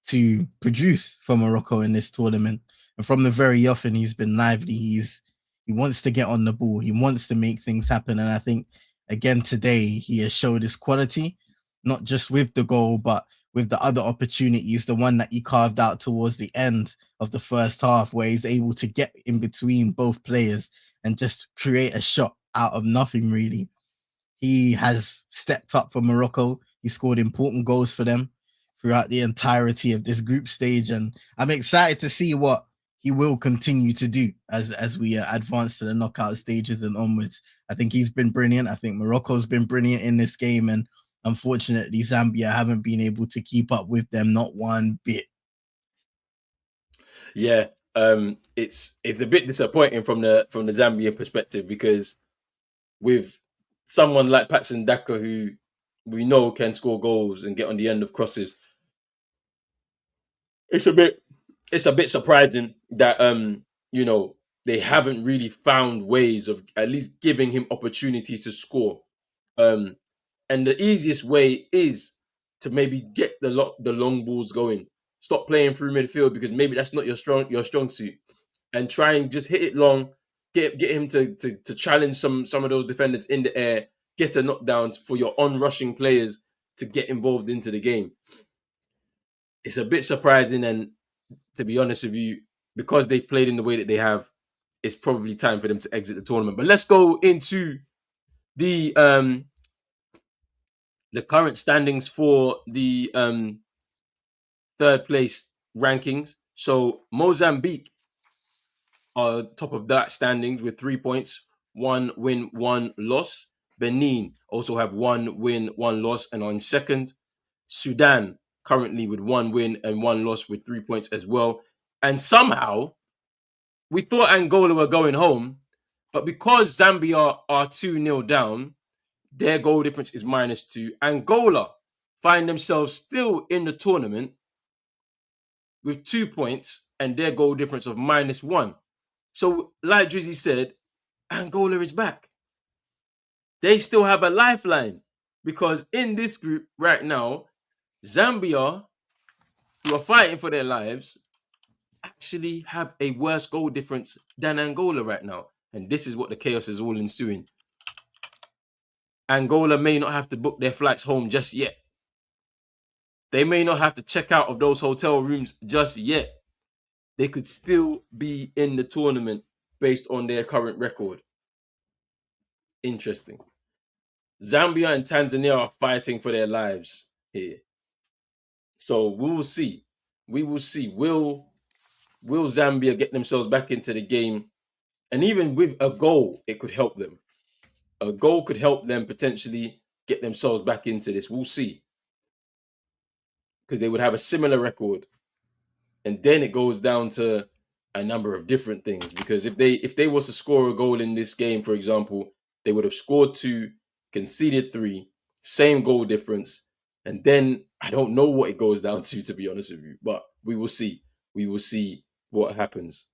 to produce for Morocco in this tournament. And from the very often he's been lively. He wants to get on the ball. He wants to make things happen. And I think again today he has showed his quality, not just with the goal, but with the other opportunities, the one that he carved out towards the end of the first half, where he's able to get in between both players and just create a shot out of nothing, really. He has stepped up for Morocco. He scored important goals for them throughout the entirety of this group stage, and I'm excited to see what he will continue to do as we advance to the knockout stages and onwards. I think he's been brilliant. I think Morocco's been brilliant in this game, and unfortunately, Zambia haven't been able to keep up with them, not one bit. Yeah, it's a bit disappointing from the Zambian perspective because with someone like Patson Daka who we know can score goals and get on the end of crosses, it's a bit surprising that they haven't really found ways of at least giving him opportunities to score. Um, and the easiest way is to maybe get the long balls going. Stop playing through midfield because maybe that's not your strong suit, and try and just hit it long. Get him to challenge some of those defenders in the air. Get a knockdown for your on-rushing players to get involved into the game. It's a bit surprising, and to be honest with you, because they've played in the way that they have, it's probably time for them to exit the tournament. But let's go into the current standings for the third place rankings. So Mozambique are top of that standings with 3 points, 1 win, 1 loss. Benin also have 1 win, 1 loss, and are in second. Sudan currently with 1 win and 1 loss with 3 points as well. And somehow we thought Angola were going home, but because Zambia are 2-0 down, their goal difference is -2. Angola find themselves still in the tournament with 2 points and their goal difference of -1. So, like Drizzy said, Angola is back. They still have a lifeline because in this group right now, Zambia, who are fighting for their lives, actually have a worse goal difference than Angola right now. And this is what the chaos is all ensuing. Angola may not have to book their flights home just yet. They may not have to check out of those hotel rooms just yet. They could still be in the tournament based on their current record. Interesting. Zambia and Tanzania are fighting for their lives here. So we will see. We will see. Will Zambia get themselves back into the game? And even with a goal, it could help them. A goal could help them potentially get themselves back into this. We'll see. Because they would have a similar record. And then it goes down to a number of different things. Because if they was to score a goal in this game, for example, they would have scored 2, conceded 3, same goal difference. And then I don't know what it goes down to be honest with you. But we will see. we will see what happens.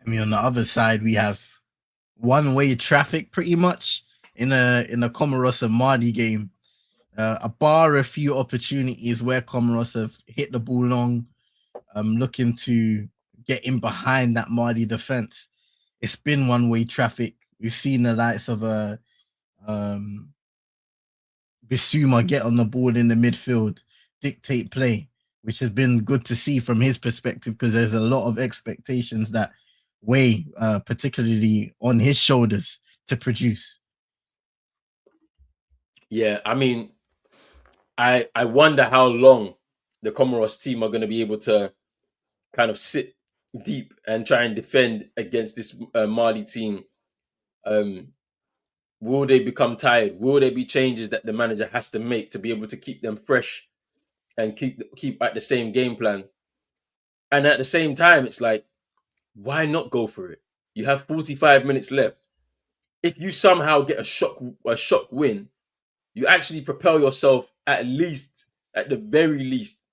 I mean, on the other side, we have one-way traffic pretty much in a Comoros and Mali game. Bar a few opportunities where Comoros have hit the ball long, looking to get in behind that Mali defense. It's been one-way traffic. We've seen the likes of Bissouma get on the ball in the midfield, dictate play, which has been good to see from his perspective because there's a lot of expectations that weigh particularly on his shoulders to produce. Yeah, I mean, I wonder how long the Comoros team are going to be able to kind of sit deep and try and defend against this Mali team. Will they become tired? Will there be changes that the manager has to make to be able to keep them fresh and keep at the same game plan? And at the same time, it's like, why not go for it? You have 45 minutes left. If you somehow get a shock win, you actually propel yourself at the very least,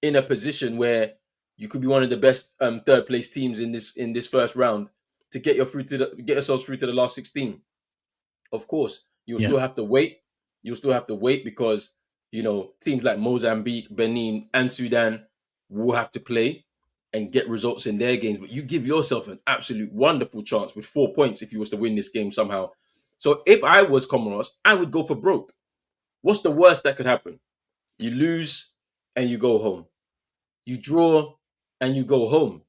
in a position where you could be one of the best third place teams in this first round to get yourselves through to the last 16. Of course, you'll Yeah. still have to wait. You'll still have to wait because teams like Mozambique, Benin, and Sudan will have to play and get results in their games. But you give yourself an absolute wonderful chance with 4 points if you was to win this game somehow. So if I was Comoros, I would go for broke. What's the worst that could happen? You lose and you go home. You draw and you go home.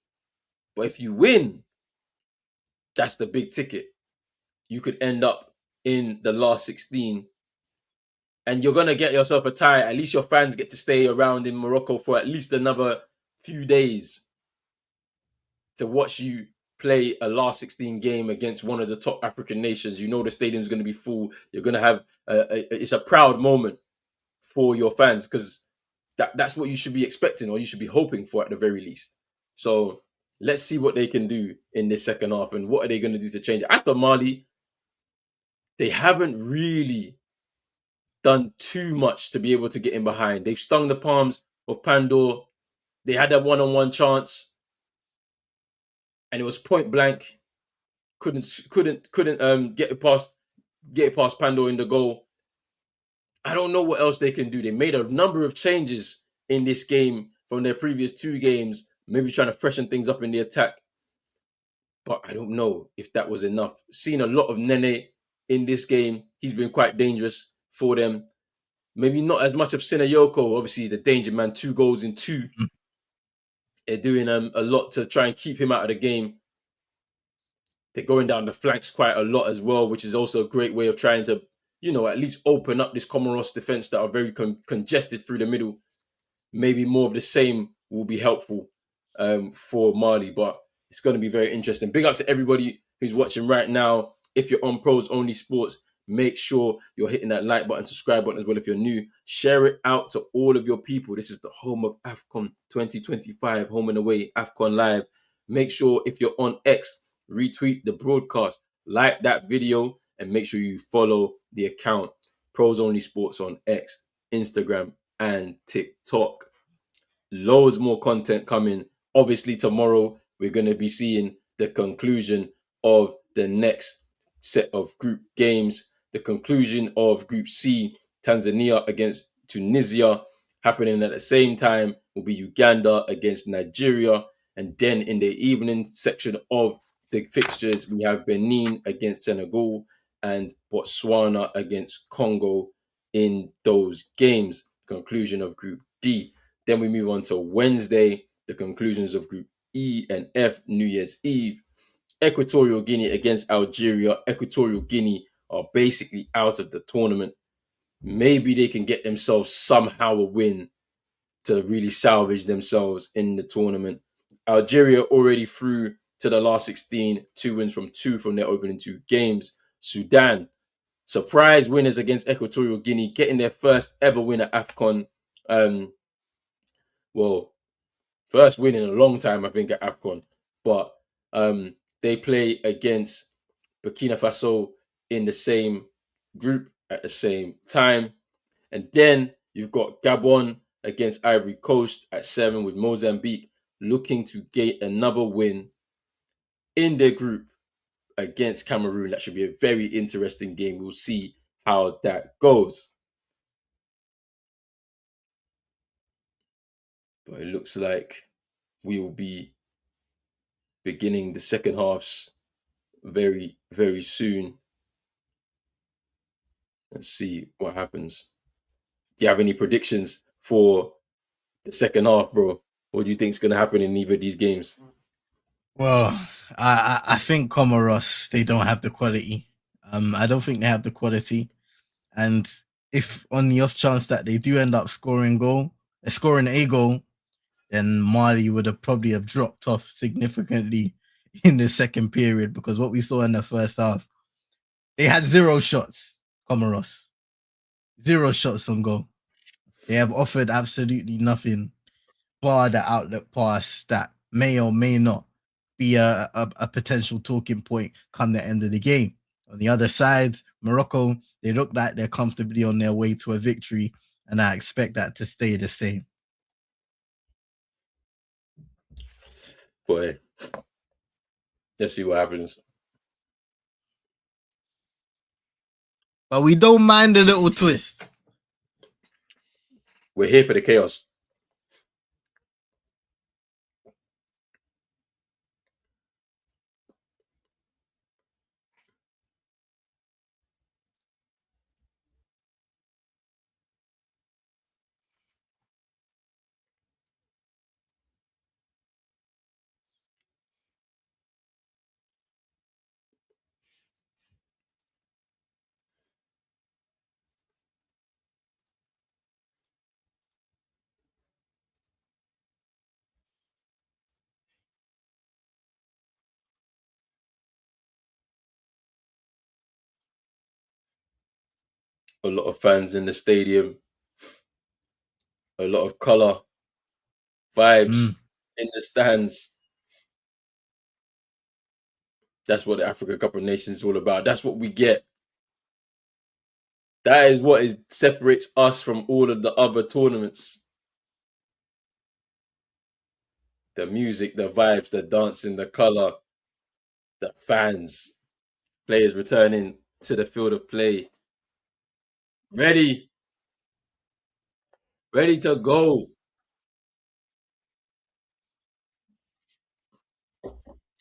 But if you win, that's the big ticket. You could end up in the last 16 and you're going to get yourself a tie. At least your fans get to stay around in Morocco for at least another few days to watch you play a last 16 game against one of the top African nations. You know the stadium's going to be full. You're going to have it's a proud moment for your fans because that's what you should be expecting or you should be hoping for at the very least. So let's see what they can do in this second half and what are they going to do to change it. After Mali, they haven't really done too much to be able to get in behind. They've stung the palms of Pandor. They had a one-on-one chance, and it was point blank. Couldn't get it past Pandor in the goal. I don't know what else they can do. They made a number of changes in this game from their previous two games, maybe trying to freshen things up in the attack. But I don't know if that was enough. Seen a lot of Nene in this game. He's been quite dangerous for them. Maybe not as much of Sinayoko, obviously the danger man, 2 goals in 2. They're doing a lot to try and keep him out of the game. They're going down the flanks quite a lot as well, which is also a great way of trying to, at least open up this Comoros defense that are very congested through the middle. Maybe more of the same will be helpful for Mali, but it's going to be very interesting. Big up to everybody who's watching right now. If you're on Pros Only Sports, make sure you're hitting that like button, subscribe button as well if you're new. Share it out to all of your people. This is the home of Afcon 2025, home and away, Afcon Live. Make sure if you're on X, retweet the broadcast, like that video, and make sure you follow the account Pros Only Sports on X, Instagram, and TikTok. Loads more content coming. Obviously, tomorrow we're going to be seeing the conclusion of the next set of group games. The conclusion of Group C, Tanzania against Tunisia, happening at the same time will be Uganda against Nigeria. And then in the evening section of the fixtures, we have Benin against Senegal and Botswana against Congo in those games. Conclusion of Group D. Then we move on to Wednesday, the conclusions of Group E and F, New Year's Eve. Equatorial Guinea against Algeria. Equatorial Guinea are basically out of the tournament. Maybe they can get themselves somehow a win to really salvage themselves in the tournament. Algeria already through to the last 16, 2 wins from 2 from their opening 2 games. Sudan, surprise winners against Equatorial Guinea, getting their first ever win at Afcon. First win in a long time, I think, at Afcon. But they play against Burkina Faso in the same group at the same time. And then you've got Gabon against Ivory Coast at 7, with Mozambique looking to get another win in their group against Cameroon. That should be a very interesting game. We'll see how that goes. But it looks like we will be beginning the second halves very, very soon. Let's see what happens. Do you have any predictions for the second half, bro? What do you think is going to happen in either of these games? Well, I think Comoros, they don't have the quality. I don't think they have the quality. And if on the off chance that they do end up scoring a goal, then Mali would have probably have dropped off significantly in the second period, because what we saw in the first half, they had zero shots. Comoros, zero shots on goal. They have offered absolutely nothing bar the outlet pass that may or may not be a potential talking point come the end of the game. On the other side, Morocco, they look like they're comfortably on their way to a victory, and I expect that to stay the same. Boy, let's see what happens. But we don't mind a little twist. We're here for the chaos. A lot of fans in the stadium, a lot of color, vibes in the stands. That's what the Africa Cup of Nations is all about. That's what we get. That is what separates us from all of the other tournaments. The music, the vibes, the dancing, the color, the fans, players returning to the field of play, ready, ready to go.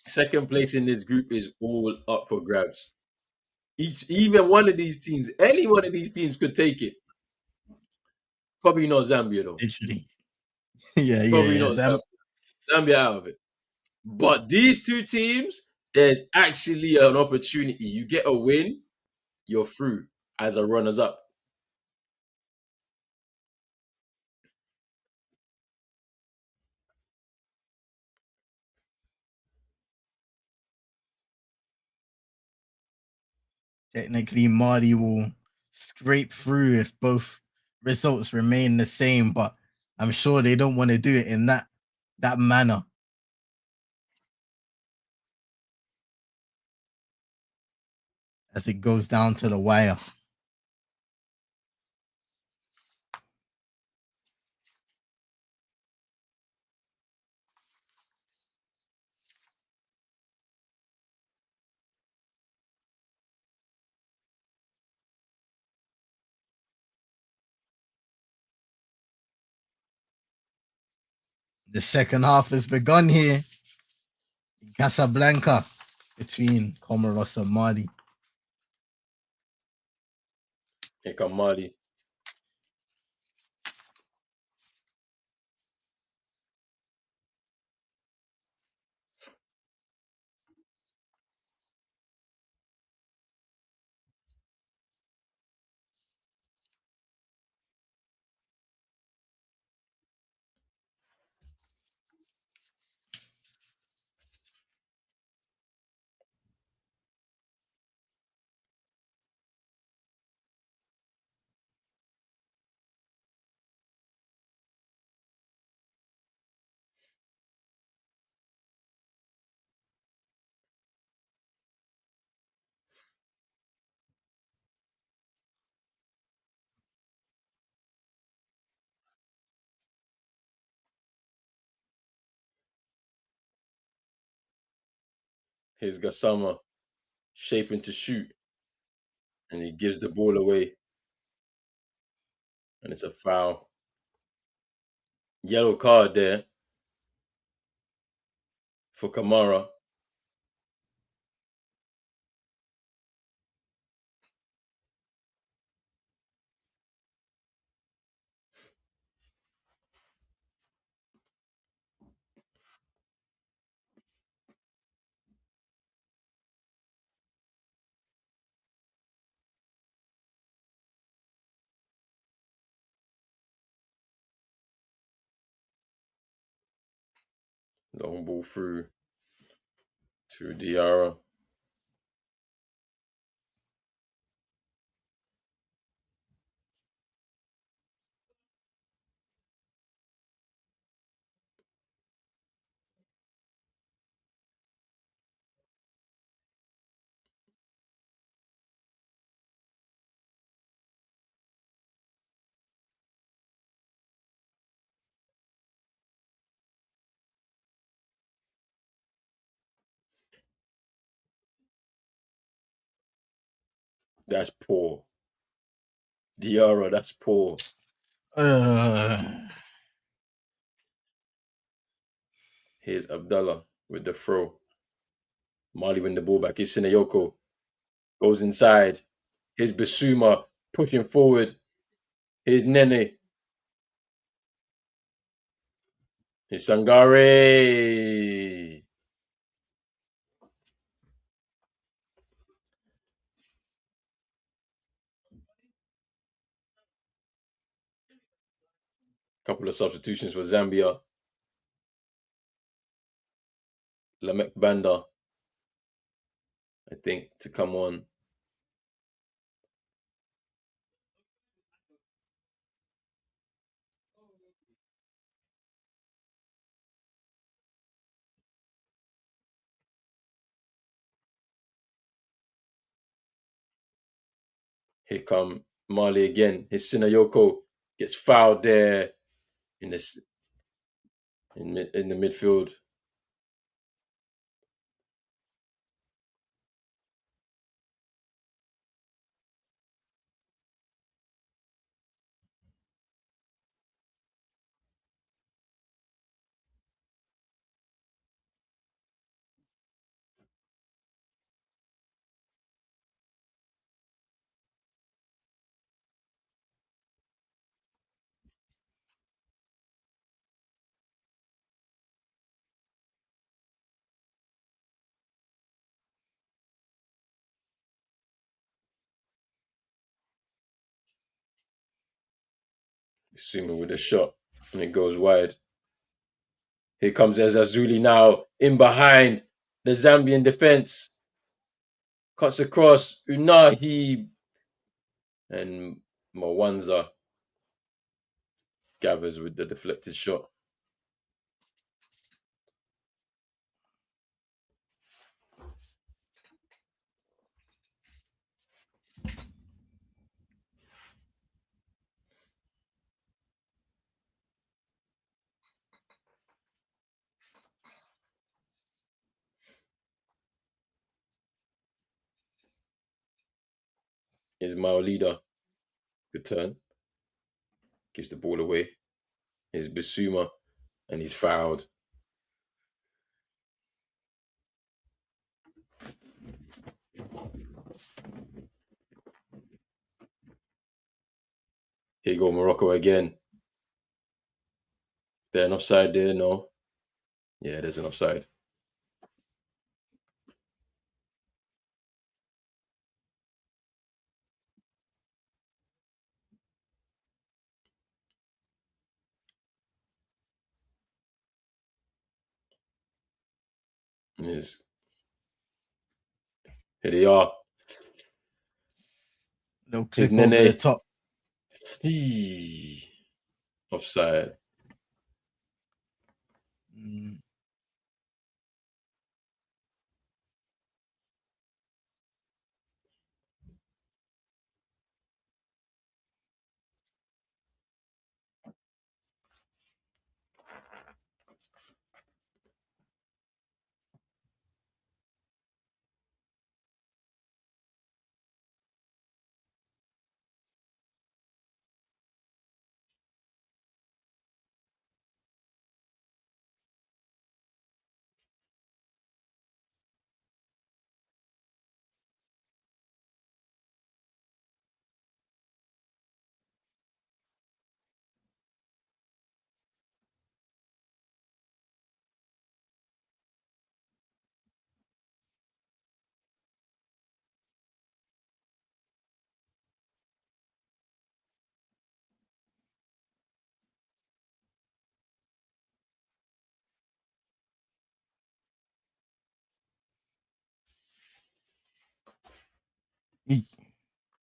Second place in this group is all up for grabs. Even one of these teams, any one of these teams could take it. Probably not Zambia though. Literally. Yeah, Probably yeah, not yeah. Zambia. Zambia out of it. But these two teams, there's actually an opportunity. You get a win, you're through as a runners up. Technically, Mali will scrape through if both results remain the same, but I'm sure they don't want to do it in that manner. As it goes down to the wire. The second half has begun here in Casablanca between Comoros and Mali. Here come Mali. Here's Gassama shaping to shoot, and he gives the ball away, and it's a foul. Yellow card there for Kamara. Long ball through to Diarra. That's poor. Diarra, that's poor. Here's Abdallah with the throw. Mali win the ball back. Here's Sinayoko. Goes inside. Here's Basuma pushing forward. Here's Nene. Here's Sangare. Couple of substitutions for Zambia. Lamek Banda, I think, to come on. Here come Mali again. His Sinayoko gets fouled there in this in the midfield. Assuming with a shot, and it goes wide. Here comes Ezazuli now in behind the Zambian defense. Cuts across Unahi, and Mwanza gathers with the deflected shot. Is Mao leader. Good turn. Gives the ball away. Here's Bissouma, and he's fouled. Here you go, Morocco again. There an offside there? No. Yeah, there's an offside. Here they are. No Here's clip over the Nene. top. Offside.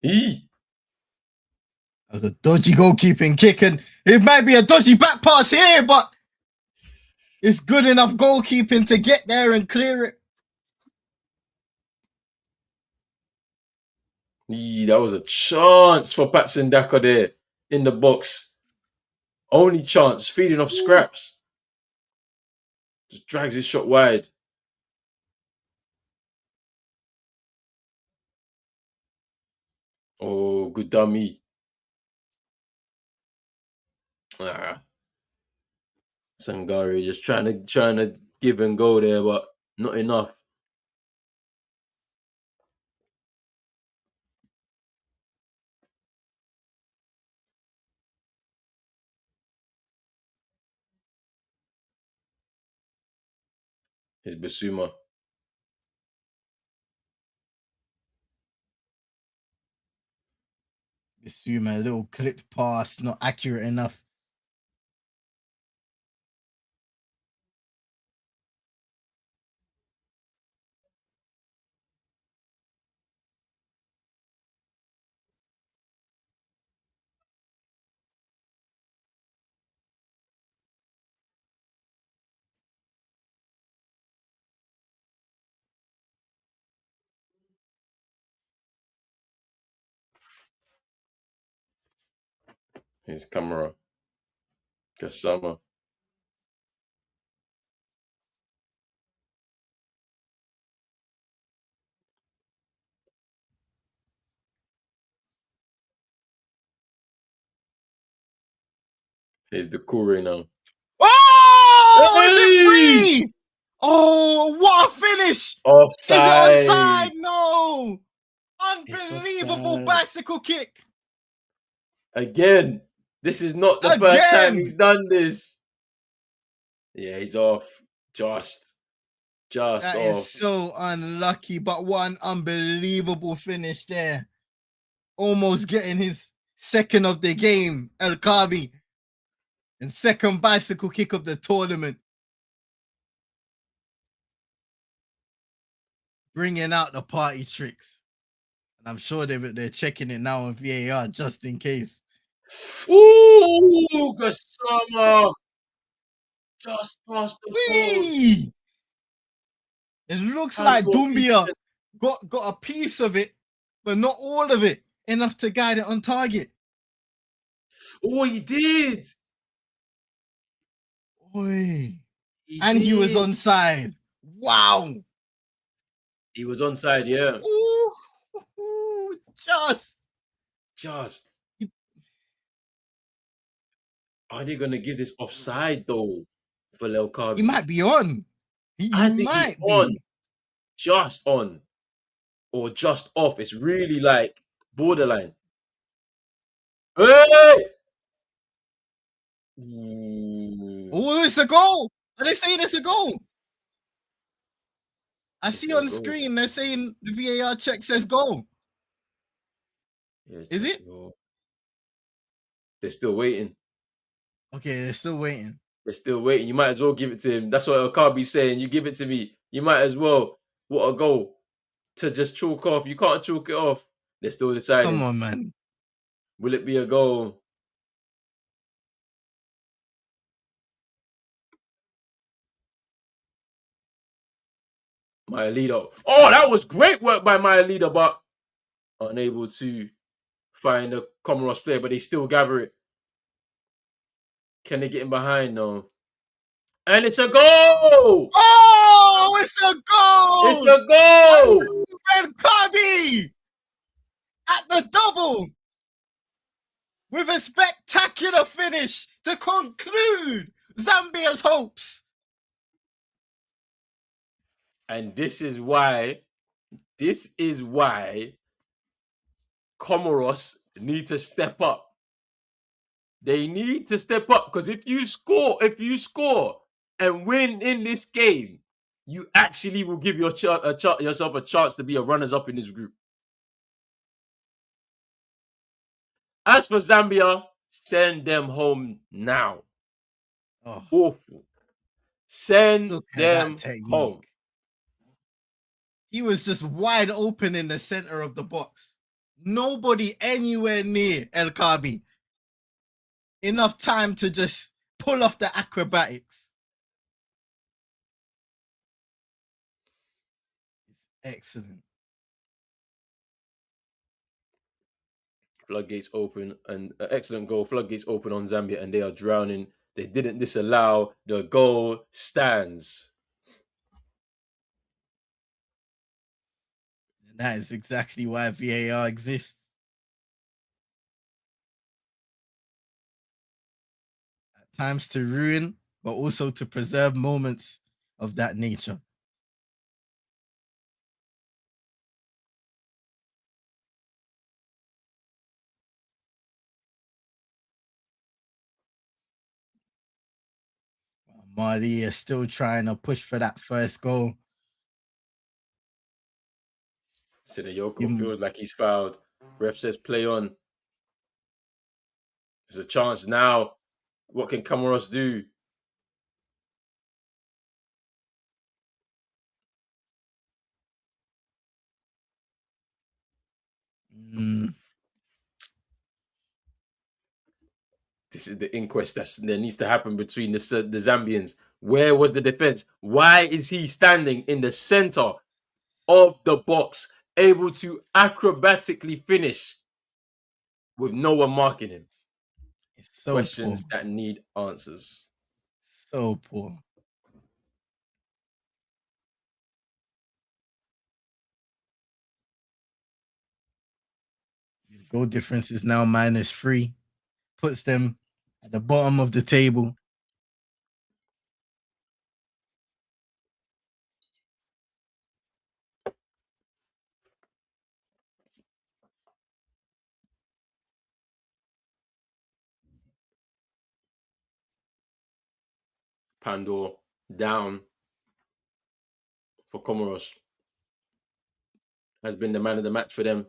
He. That was a dodgy goalkeeping kick, and it might be a dodgy back pass here, but it's good enough goalkeeping to get there and clear it. That was a chance for Patson Daka there in the box. Only chance, feeding off scraps. Just drags his shot wide. Oh, good dummy. Sangari just trying to give and go there, but not enough. Here's Basuma. Basuma, a little clipped pass, not accurate enough. Here's Camera. Kasama. Here's the Kure now. Oh, Hey! is it free? Oh, what a finish! Offside. Is it onside? No! Unbelievable offside. bicycle kick. Again, this is not the first time he's done this. Yeah, he's off. Just That off. is so unlucky, but what an unbelievable finish there. Almost getting his second of the game, El Kabi. And second bicycle kick of the tournament. Bringing out the party tricks. And I'm sure they're checking it now on VAR just in case. Ooh, Kasama. Just past the post. It looks like Dumbia got a piece of it, but not all of it. Enough to guide it on target. Oh, he did. Oi. He was onside. Wow. He was onside, yeah. Ooh, just. Are they going to give this offside, though, for Lel Kabi? He might be on. I think he's on. Just on. Or just off. It's really like borderline. Hey! Oh, it's a goal. Are they saying it's a goal? I see on the screen they're saying the VAR check says goal. Is it? They're still waiting. Okay, they're still waiting. They're still waiting. You might as well give it to him. That's what Okabi's saying. You give it to me. You might as well. What a goal. To just chalk off. You can't chalk it off. They're still deciding. Come on, man. Will it be a goal? My leader. Oh, that was great work by my leader, but unable to find a Comoros player, but they still gather it. Can they get in behind? No. And it's a goal! Oh, it's a goal! It's a goal! Red Kabi at the double with a spectacular finish to conclude Zambia's hopes. And this is why Comoros need to step up. They need to step up because if you score and win in this game, you actually will give yourself a chance to be a runners-up in this group. As for Zambia, send them home now. Oh, awful. Send them home. He was just wide open in the center of the box. Nobody anywhere near El Kabi. Enough time to just pull off the acrobatics. It's excellent. Floodgates open, and an excellent goal. Floodgates open on Zambia, and they are drowning. They didn't disallow. The goal stands. And that is exactly why VAR exists. At times to ruin, but also to preserve moments of that nature. Mali is still trying to push for that first goal. Sidayoko feels like he's fouled. Ref says play on. There's a chance now. What can Comoros do? This is the inquest that needs to happen between the Zambians. Where was the defense? Why is he standing in the center of the box, able to acrobatically finish with no one marking him? So questions poor. that need answers. So poor. Goal difference is now -3. Puts them at the bottom of the table. Pandor down for Comoros. Has been the man of the match for them.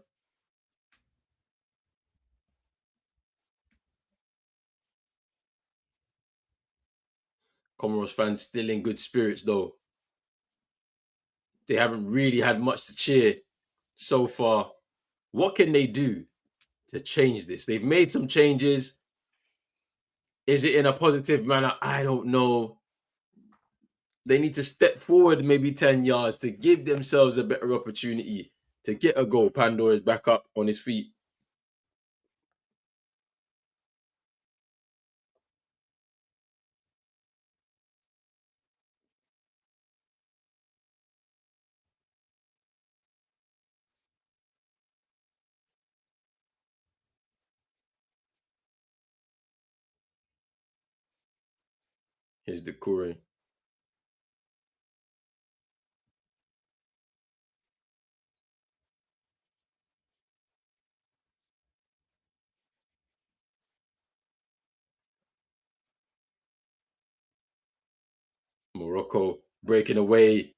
Comoros fans still in good spirits though. They haven't really had much to cheer so far. What can they do to change this? They've made some changes. Is it in a positive manner? I don't know. They need to step forward maybe 10 yards to give themselves a better opportunity to get a goal. Pandor is back up on his feet. Here's the Kure. Morocco breaking away.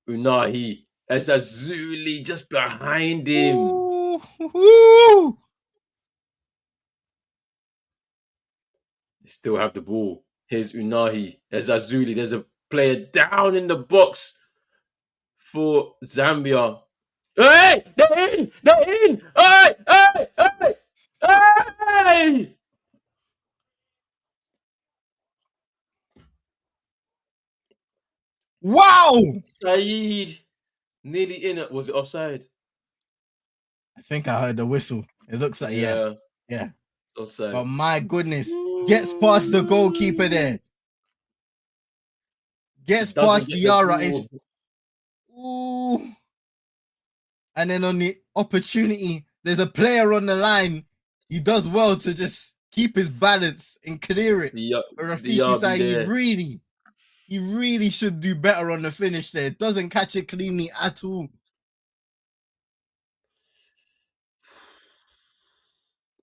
Unahi as Azuli just behind him. Ooh. They still have the ball. Here's Unahi. There's Azuli. There's a player down in the box for Zambia. Hey! They're in! They're in! Hey! Hey! Hey! Hey! Wow! Saeed nearly in it. Was it offside? I think I heard the whistle. It looks like yeah. It's offside. But my goodness, gets past the goalkeeper there. Gets past Diarra. It's ooh. And then on the opportunity, there's a player on the line. He does well to just keep his balance and clear it. Rafiki Saeed he really should do better on the finish there. Doesn't catch it cleanly at all.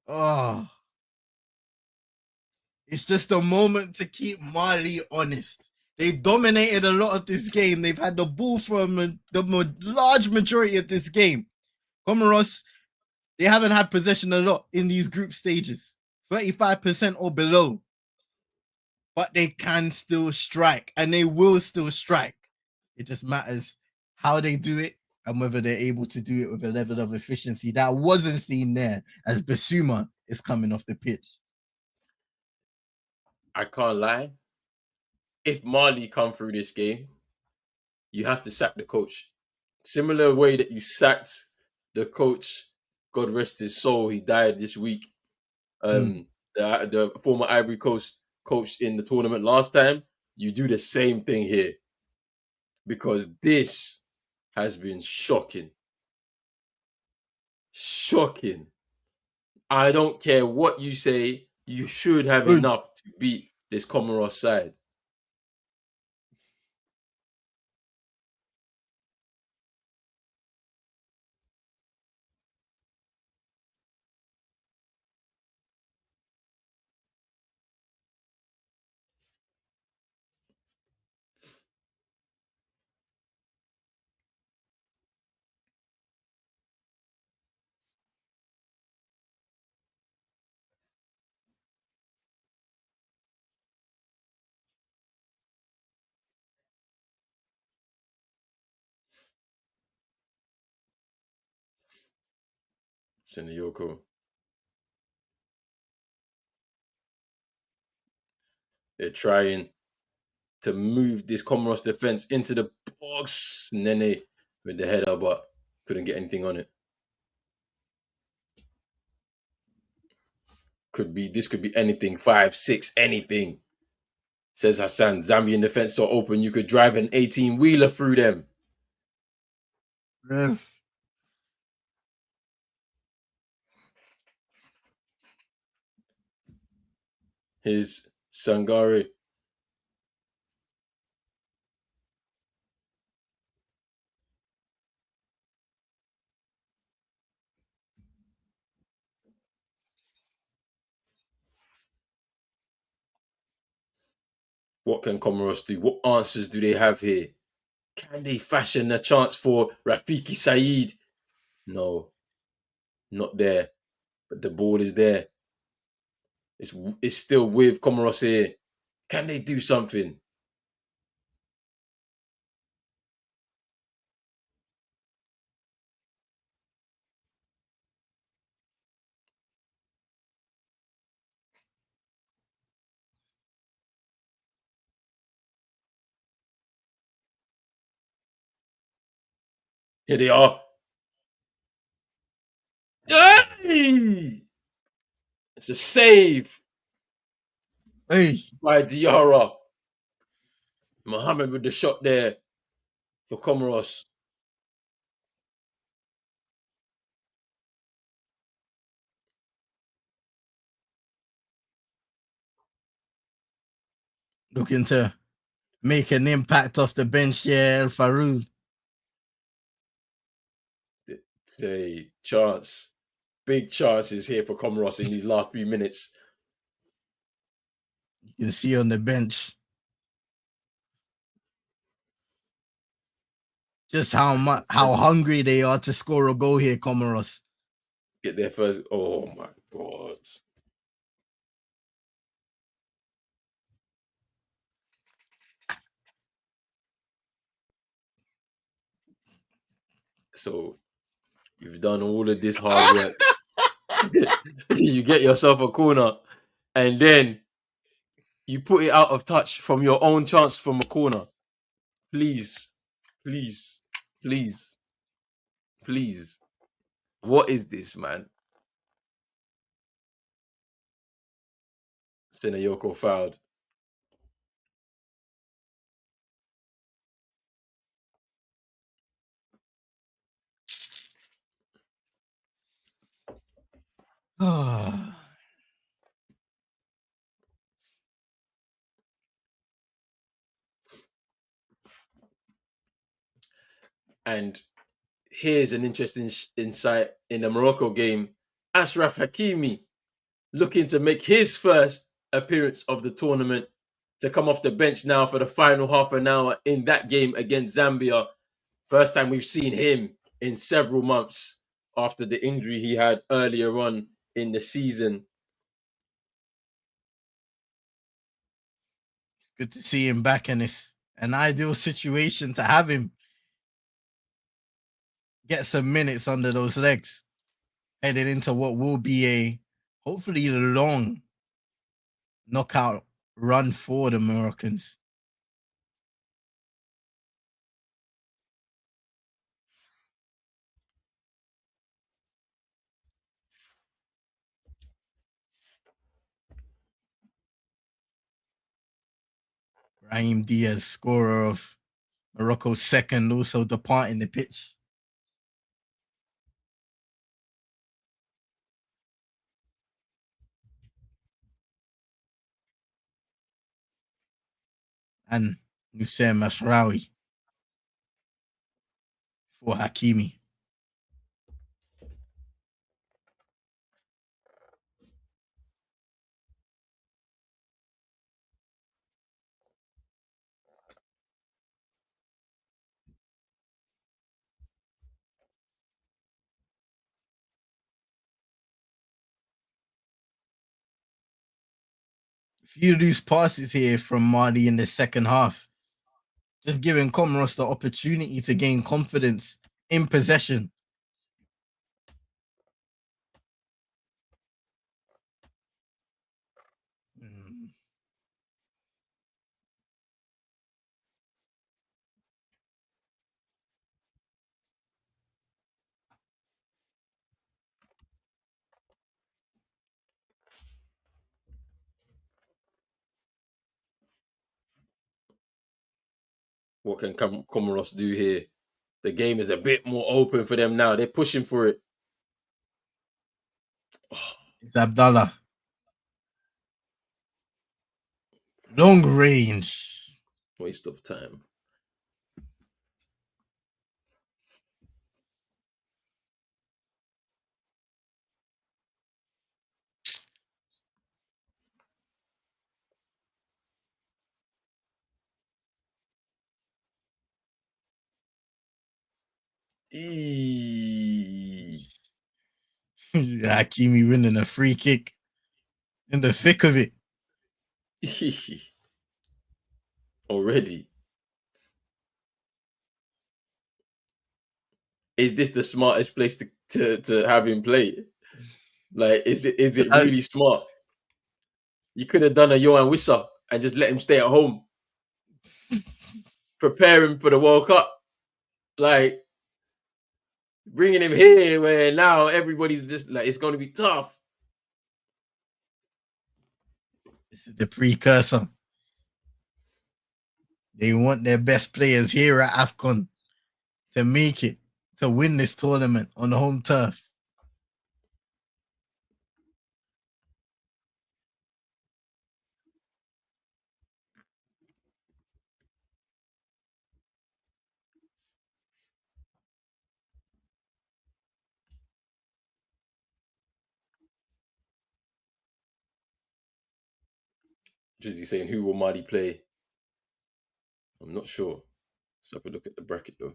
Oh. It's just a moment to keep Mali honest. They've dominated a lot of this game. They've had the ball for the large majority of this game. Comoros, they haven't had possession a lot in these group stages, 35% or below. But they can still strike, and they will still strike. It just matters how they do it and whether they're able to do it with a level of efficiency that wasn't seen there as Basuma is coming off the pitch. I can't lie. If Mali come through this game, you have to sack the coach. Similar way that you sacked the coach, God rest his soul, he died this week. The former Ivory Coast coach in the tournament last time, you do the same thing here. Because this has been shocking. Shocking. I don't care what you say, you should have enough to beat this Comoros side. Senayoko. They're trying to move this Comoros defense into the box. Nene with the header, but couldn't get anything on it. This could be anything, 5, 6, anything. Says Hassan, Zambian defense so open you could drive an 18-wheeler through them. Ref. Here's Sangare. What can Comoros do? What answers do they have here? Can they fashion a chance for Rafiki Saeed? No, not there. But the ball is there. It's still with Comoros here. Can they do something? Here they are. Hey! It's a save by Diarra. Mohammed with the shot there for Comoros. Looking to make an impact off the bench here, El Farouk. It's a chance. Big chances here for Comoros in these last few minutes. You can see on the bench just how hungry they are to score a goal here, Comoros. Get their first. Oh my God. So you've done all of this hard work. You get yourself a corner, and then you put it out of touch from your own chance from a corner. Please, please, please, please. What is this, man? Senayoko fouled. And here's an interesting insight in the Morocco game. Ashraf Hakimi looking to make his first appearance of the tournament to come off the bench now for the final half an hour in that game against Zambia. First time we've seen him in several months after the injury he had earlier on in the season. It's good to see him back, and it's an ideal situation to have him. get some minutes under those legs, headed into what will be a hopefully long knockout run for the Moroccans. Raheem Diaz, scorer of Morocco's second, also departing the pitch. And Nusseir Masraoui for Hakimi. Few loose passes here from Mali in the second half, just giving Comoros the opportunity to gain confidence in possession. What can Comoros do here? The game is a bit more open for them now. They're pushing for it. It's Abdallah. Long range. Waste of time. Hakimi winning a free kick in the thick of it. Already. Is this the smartest place to have him play? Like, is it really smart? You could have done a Johan Wissa and just let him stay at home, preparing for the World Cup. Like, bringing him here where now everybody's just like, it's going to be tough. This is the precursor. They want their best players here at Afcon to make it, to win this tournament on the home turf. Drizzy saying, who will Marty play? I'm not sure. Let's have a look at the bracket though.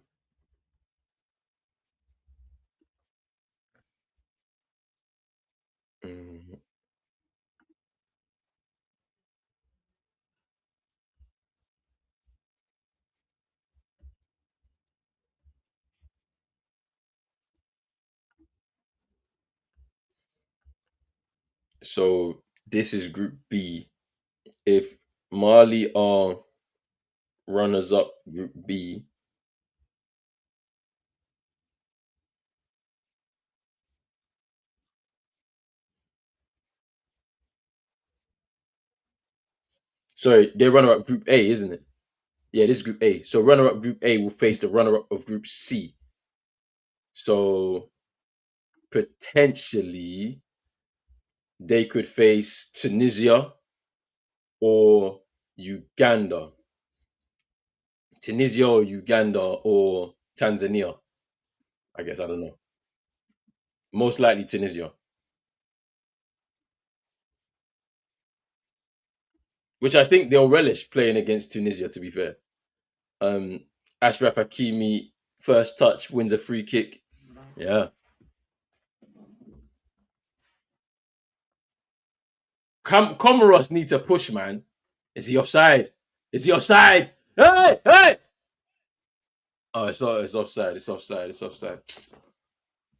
So this is Group B. If Mali are runners up Group B, sorry, they're runner up Group A, isn't it? Yeah, this is Group A. So runner up Group A will face the runner up of Group C. So potentially they could face Tunisia or Uganda. Tunisia or Uganda or Tanzania. I guess I don't know. Most likely Tunisia. Which I think they'll relish playing against Tunisia, to be fair. Ashraf Hakimi, first touch, wins a free kick. Yeah. Comoros need to push, man. Is he offside? Is he offside? Hey! Hey! Oh, it's offside. It's offside. It's offside.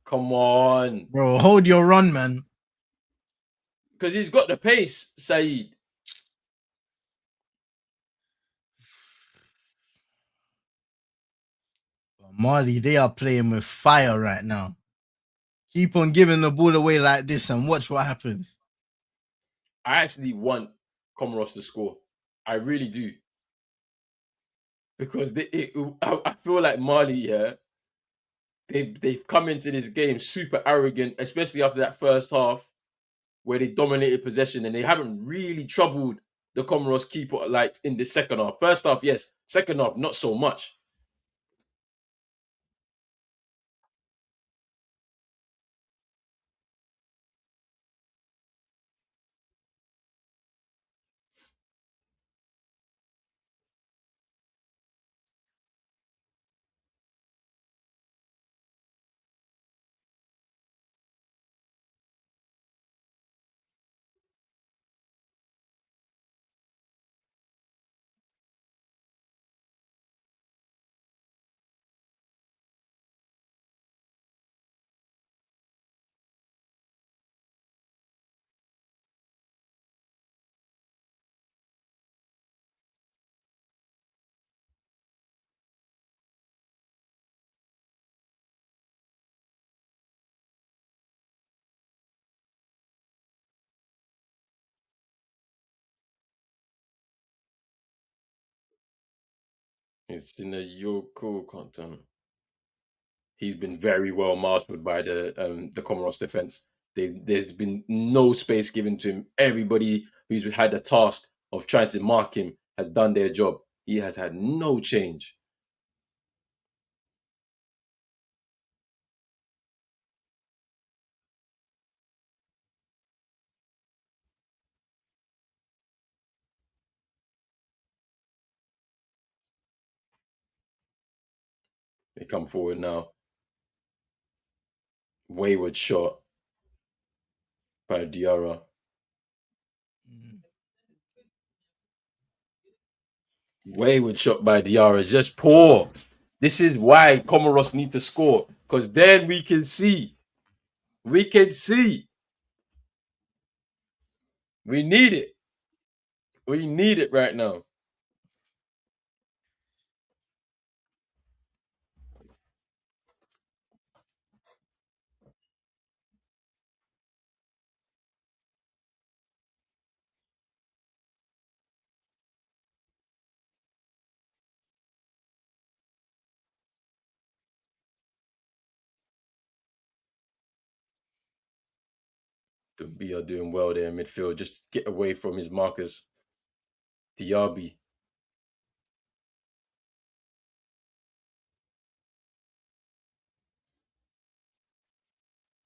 Come on. Bro, hold your run, man. Because he's got the pace, Saeed. Mali, they are playing with fire right now. Keep on giving the ball away like this and watch what happens. I actually want Comoros to score. I really do. Because I feel like Mali, yeah, they've come into this game super arrogant, especially after that first half where they dominated possession and they haven't really troubled the Comoros keeper like in the second half. First half, yes. Second half, not so much. It's in the Yoko content. He's been very well marshaled by the Comoros defense. There's been no space given to him. Everybody who's had the task of trying to mark him has done their job. He has had no change. They come forward now. Wayward shot by Diarra. Wayward shot by Diarra is just poor. This is why Comoros need to score. Because then we can see. We can see. We need it. We need it right now. Dumbia doing well there in midfield. Just get away from his markers. Diaby.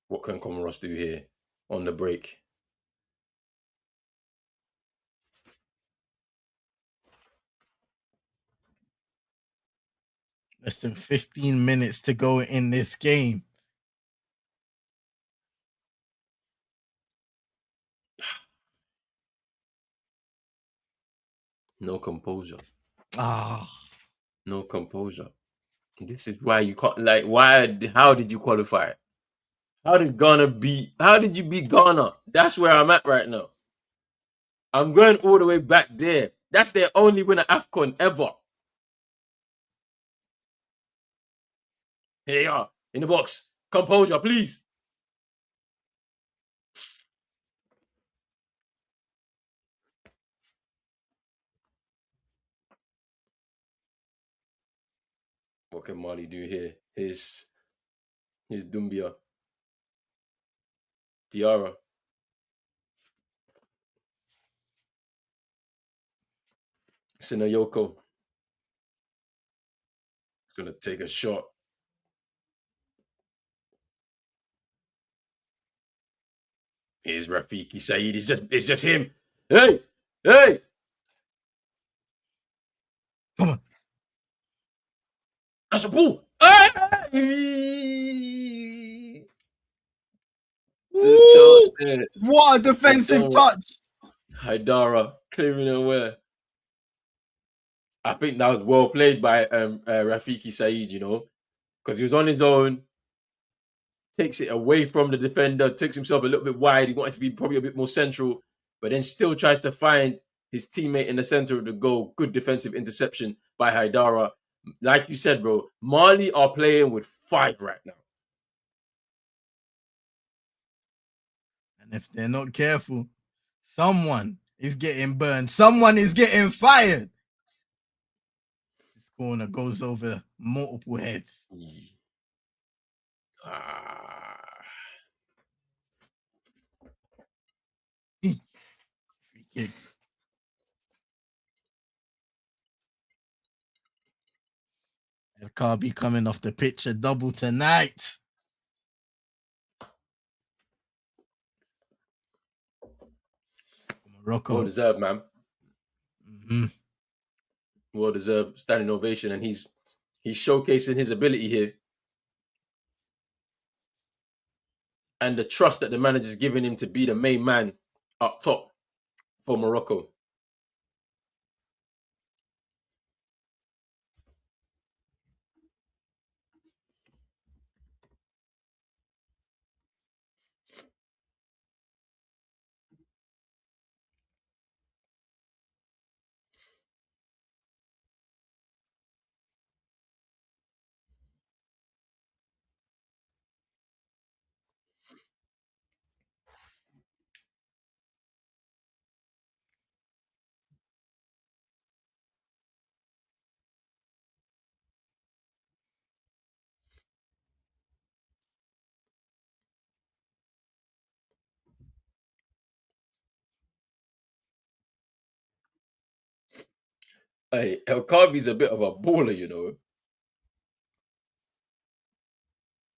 What can Comoros do here on the break? Less than 15 minutes to go in this game. No composure. Ah, No composure. This is why you can't like why how did you qualify? How did Ghana beat how did you beat Ghana? That's where I'm at right now. I'm going all the way back there. That's their only win at Afcon ever. Here they are in the box. Composure, please. What can Mali do here? His Dumbia. Diarra. Sinayoko. He's gonna take a shot. Here's Rafiki Saeed. It's just him. Hey! Hey! come on. That's a ball. Hey! Ooh, what a defensive touch. Haidara clearing away. I think that was well played by Rafiki Saeed, because he was on his own, takes it away from the defender, takes himself a little bit wide. He wanted to be probably a bit more central, but then still tries to find his teammate in the center of the goal. Good defensive interception by Haidara. Like you said, bro, Mali are playing with fire right now. And if they're not careful, someone is getting burned. Someone is getting fired. This corner goes over multiple heads. Free kick. El Kabi coming off the pitch, a double tonight. Morocco. Well deserved, man. Mm-hmm. Well deserved standing ovation, and he's showcasing his ability here. And the trust that the manager's giving him to be the main man up top for Morocco. Hey, El Kabi's a bit of a baller,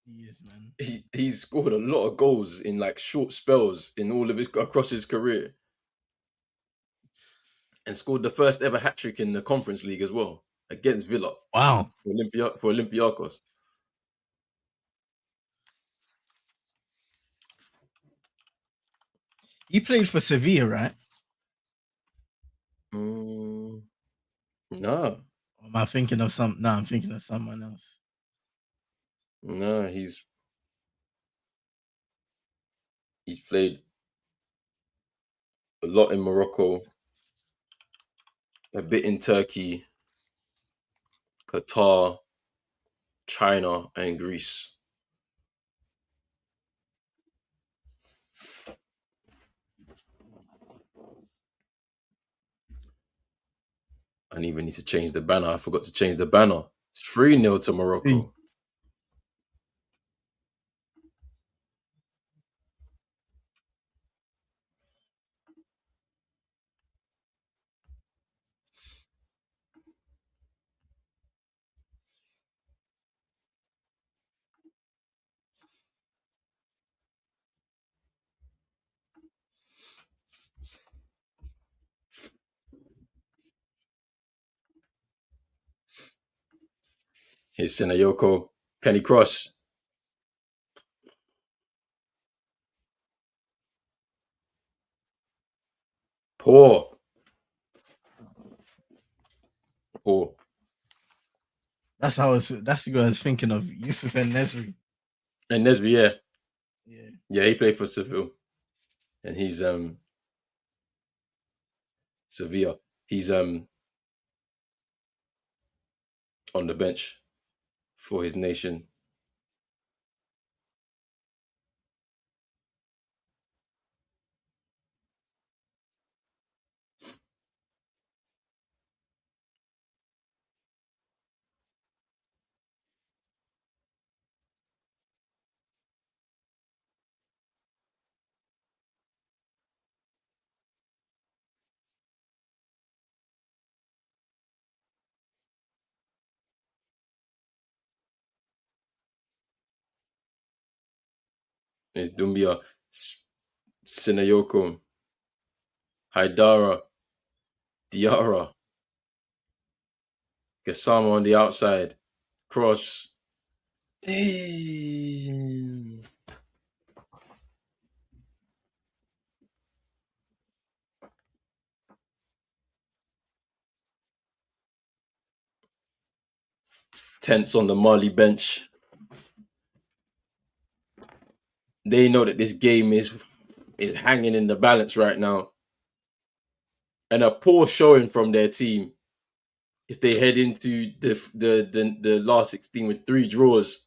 He is, man. He's scored a lot of goals in like short spells in all of his across his career, and scored the first ever hat trick in the Conference League as well against Villa. Wow. For Olympiacos. He played for Sevilla, right? No. Or am I thinking of some? No, I'm thinking of someone else. No, he's played a lot in Morocco, a bit in Turkey, Qatar, China, and Greece. I even need to change the banner. I forgot to change the banner. It's 3-0 to Morocco. Here's Sinayoko. Can he cross? Poor. That's who I was thinking of. Yusuf and Nesri. And Nesri, yeah. Yeah. Yeah, he played for Seville. And he's Sevilla. He's on the bench for his nation. It's Dumbia, Sinayoko, Haidara, Diarra, Gassama on the outside, cross. Tense on the Mali bench. They know that this game is hanging in the balance right now. And a poor showing from their team if they head into the last 16 with 3 draws.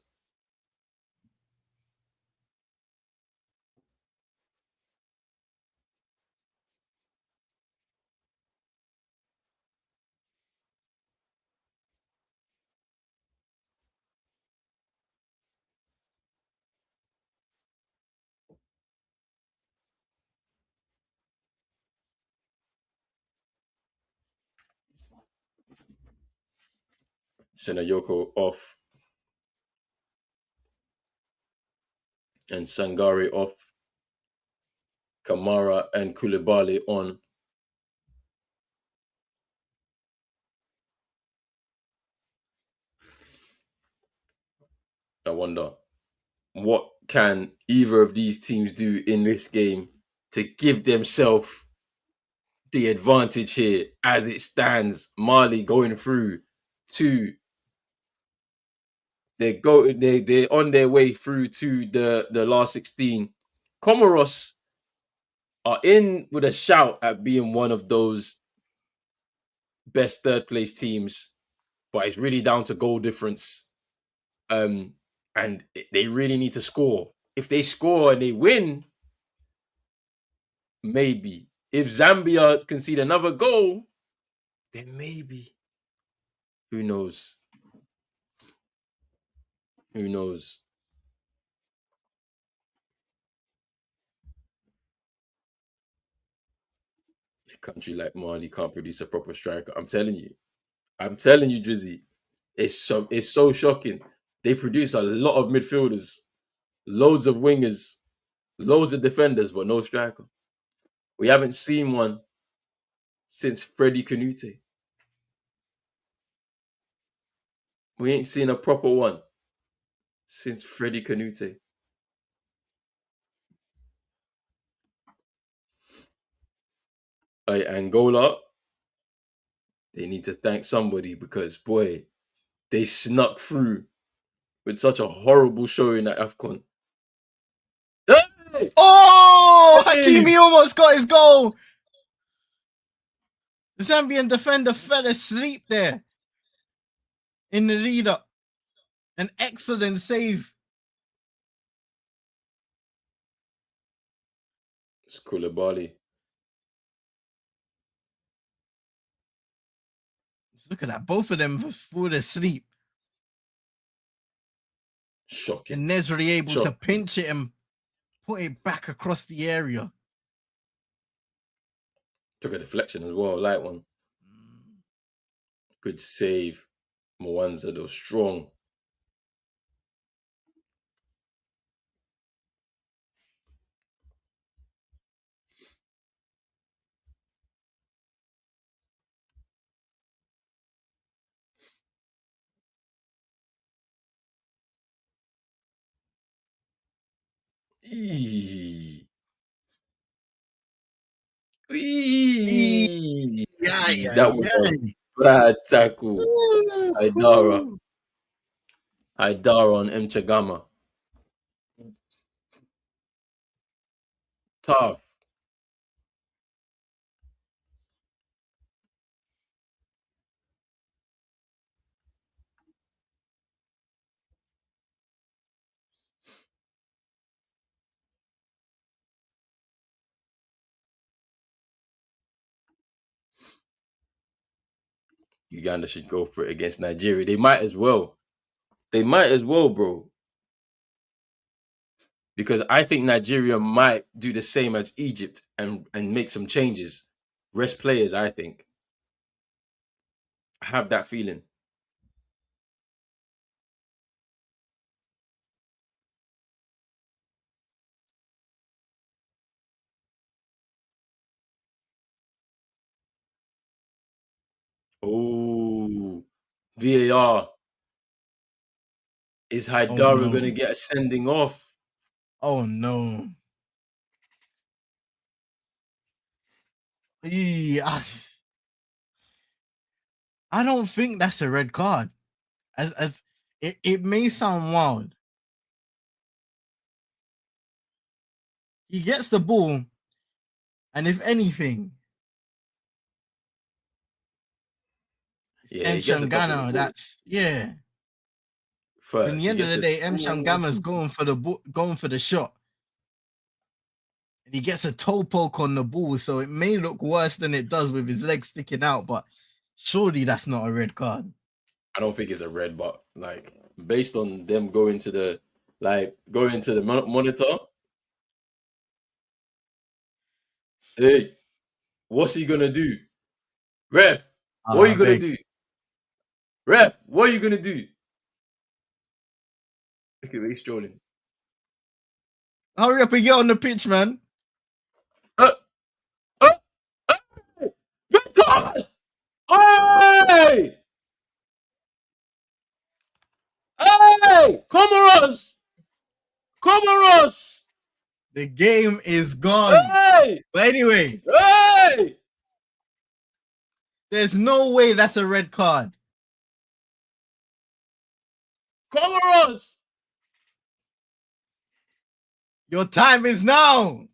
Senayoko off and Sangare off. Kamara and Koulibaly on. I wonder what can either of these teams do in this game to give themselves the advantage here as it stands. Mali going through to they're on their way through to the last 16. Comoros are in with a shout at being one of those best third place teams, but it's really down to goal difference. And they really need to score. If they score and they win, maybe. If Zambia concede another goal, then maybe. Who knows? Who knows? A country like Mali can't produce a proper striker. I'm telling you. I'm telling you, Drizzy. It's so shocking. They produce a lot of midfielders, loads of wingers, loads of defenders, but no striker. We haven't seen one since Freddie Canute. We ain't seen a proper one since Freddie Canute. Angola, they need to thank somebody because, boy, they snuck through with such a horrible showing at Afcon. Hey! Oh, Hey! Hakimi almost got his goal. The Zambian defender fell asleep there in the lead up. An excellent save. It's Koulibaly. Look at that. Both of them fall asleep. Shocking. And Nesri able to pinch it and put it back across the area. Took a deflection as well, light one. Good save. Mwanza, though, strong. Eee. Eee. That was a bad tackle. Haidara on M. Chagama. Tough. Uganda should go for it against Nigeria. They might as well. They might as well, bro. Because I think Nigeria might do the same as Egypt and make some changes. Rest players, I think. I have that feeling. Oh, VAR. Is Haidara going to get a sending off? Oh, no. I don't think that's a red card. as it may sound wild. He gets the ball, and if anything, Yeah, M he gets a touch on the Shangana, ball that's yeah. In first. the He end of gets the a day, M Shangama's going for the shot. And he gets a toe poke on the ball, so it may look worse than it does with his legs sticking out, but surely that's not a red card. I don't think it's a red, but like based on them going to the monitor. Hey, what's he gonna do? Ref, what are I you gonna beg. do? Ref, what are you gonna do? Okay, he's strolling. Hurry up and get on the pitch, man. Uh, uh, uh, red card! Hey! Hey! Comoros! Comoros! The game is gone. Hey! But anyway, Hey! there's no way that's a red card. Comoros! Your time is now.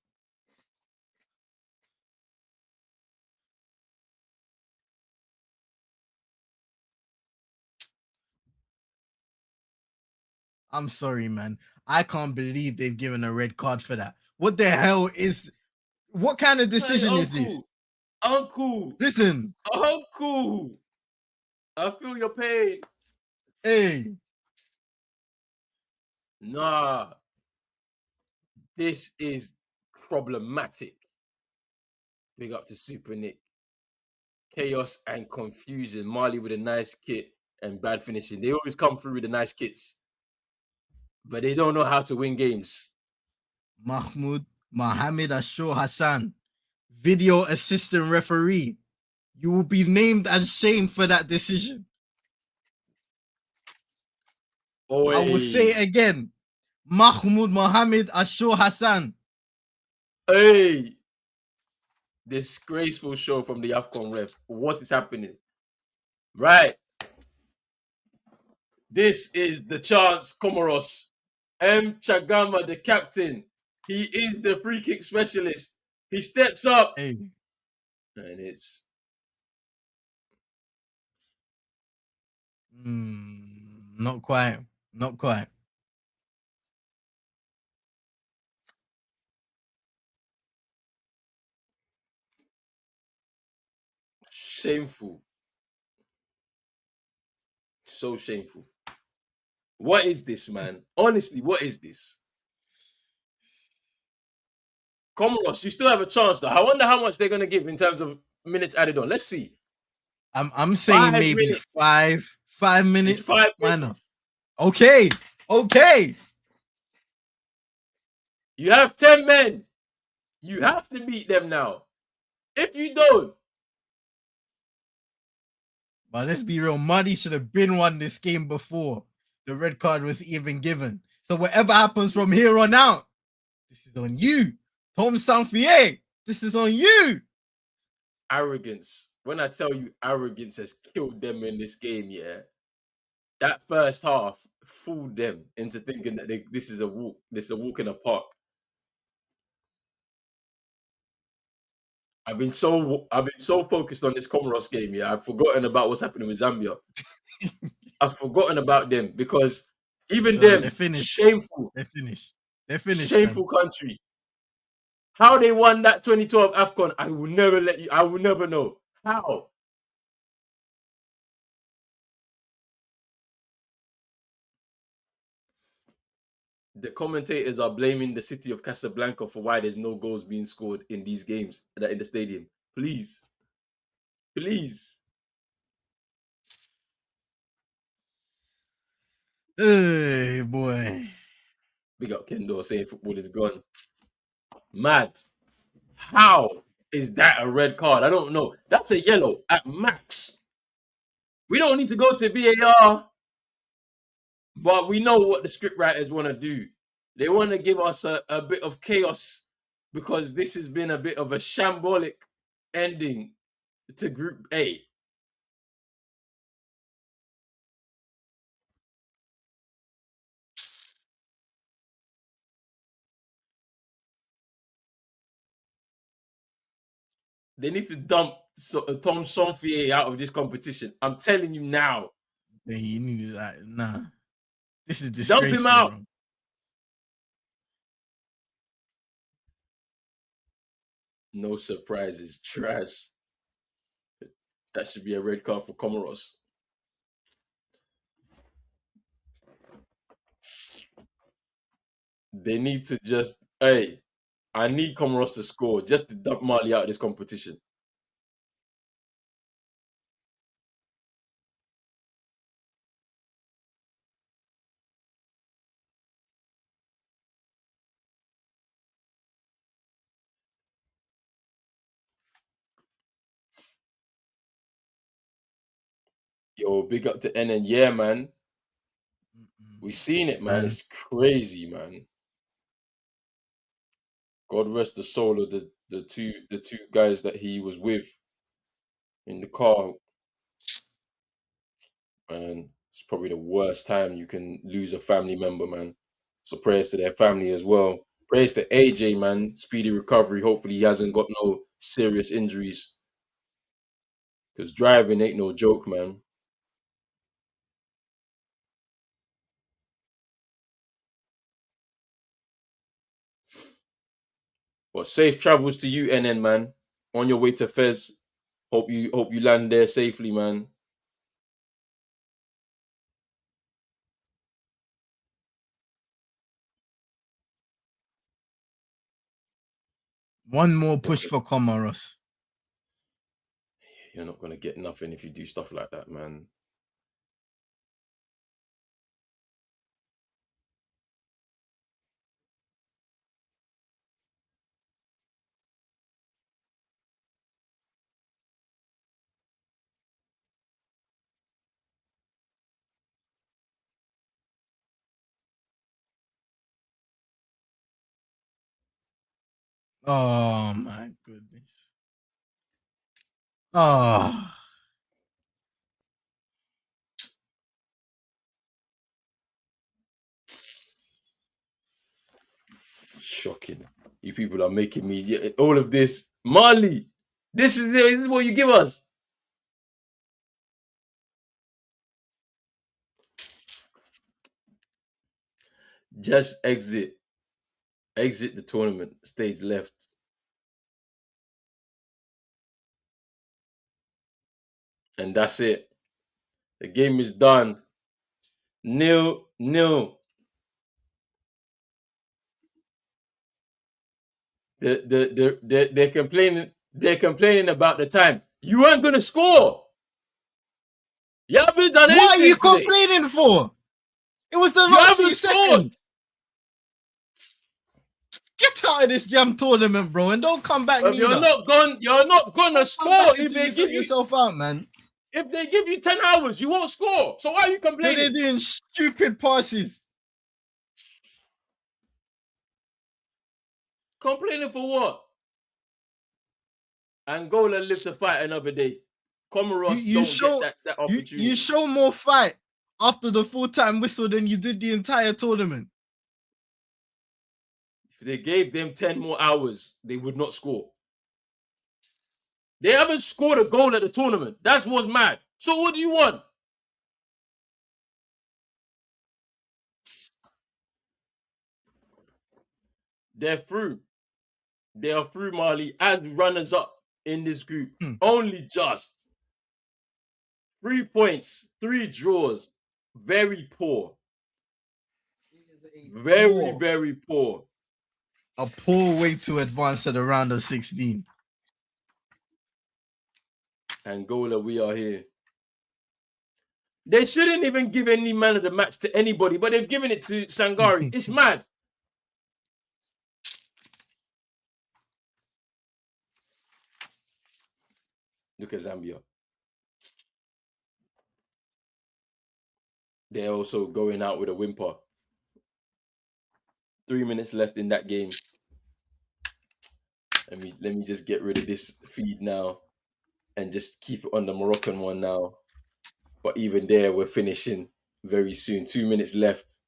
I'm sorry, man. I can't believe they've given a red card for that. What the hell is what kind of Hey, decision is this? uncle! Uncle! Listen, Uncle! I feel your pain. hey, Nah, this is problematic. Big up to Super Nick. Chaos and confusion. Mali with a nice kit and bad finishing. They always come through with the nice kits, but they don't know how to win games. Mahmoud Mohammed Ashur Hassan, video assistant referee. You will be named and shamed for that decision. I will say it again. Mahmoud Mohammed Ashur Hassan. Hey, disgraceful show from the Afcon refs. What is happening? Right. This is the chance, Comoros. M. Chagama, the captain. He is the free kick specialist. He steps up. Hey. And it's Not quite. Not quite. shameful. So shameful. What is this, man? Honestly, what is this? Comoros, you still have a chance, though. I wonder how much they're going to give in terms of minutes added on. Let's see. I'm saying 5 maybe minutes. 5 minutes. It's 5 Why minutes. not? Okay. You have 10 men. You have to beat them now. If you don't, but let's be real. Muddy should have been won this game before the red card was even given. So whatever happens from here on out, this is on you. Tom Sanfier, this is on you. arrogance. When I tell you arrogance has killed them in this game, yeah, that first half fooled them into thinking that this is a walk. This is a walk in the park. I've been so focused on this Comoros game, yeah. I've forgotten about what's happening with Zambia. I've forgotten about them because even They're them, finished. shameful. They're finished. They're finished. Shameful Man. country. How they won that 2012 Afcon, I will never let you. I will never know how. The commentators are blaming the city of Casablanca for why there's no goals being scored in these games in the stadium. Please. Please. Hey, boy. Big up Kendo saying football is gone. Mad. How is that a red card? I don't know. That's a yellow at max. We don't need to go to VAR, but we know what the script writers want to do. They want to give us a bit of chaos because this has been a bit of a shambolic ending to Group A. They need to dump Tom Somfier out of this competition. I'm telling you now. Then he knew that. Nah, this is Dump him disgraceful, out. bro. No surprises. Trash. That should be a red card for Comoros. They need to just, hey, I need Comoros to score just to dump Mali out of this competition. Yo, big up to NN. Yeah, man. We seen it, man. It's crazy, man. God rest the soul of the two guys that he was with in the car. Man, it's probably the worst time you can lose a family member, man. So prayers to their family as well. Prayers to AJ, man. Speedy recovery. Hopefully he hasn't got no serious injuries. Because driving ain't no joke, man. But safe travels to you, NN, man. On your way to Fez. Hope you land there safely, man. One more push for Comoros. You're not gonna get nothing if you do stuff like that, man. Oh my goodness. Oh. Shocking. You people are making me all of this. Mali, this is what you give us. Just exit the tournament. Stage left. And that's it. The game is done. 0-0. They're complaining. They're complaining about the time. You weren't gonna score. You haven't done anything. What are you today. complaining for? It was the You last haven't few scored. seconds. Get out of this jam tournament, bro, and don't come back. You're not gonna score if they give you yourself out, man. if they give you 10 hours. You won't score. So why are you complaining? They're doing stupid passes. Complaining for what? Angola live to fight another day. Comoros get that opportunity. You show more fight after the full-time whistle than you did the entire tournament. If they gave them 10 more hours, they would not score. They haven't scored a goal at the tournament. That's what's mad. So what do you want? They're through. They are through, Mali, as runners up in this group. Only just 3 points, 3 draws. Very poor. Very poor. A poor way to advance to the round of 16. Angola, we are here. They shouldn't even give any man of the match to anybody, but they've given it to Sangari. It's mad. Look at Zambia. They're also going out with a whimper. 3 minutes left in that game. Let me just get rid of this feed now and just keep it on the Moroccan one now. But even there, we're finishing very soon. 2 minutes left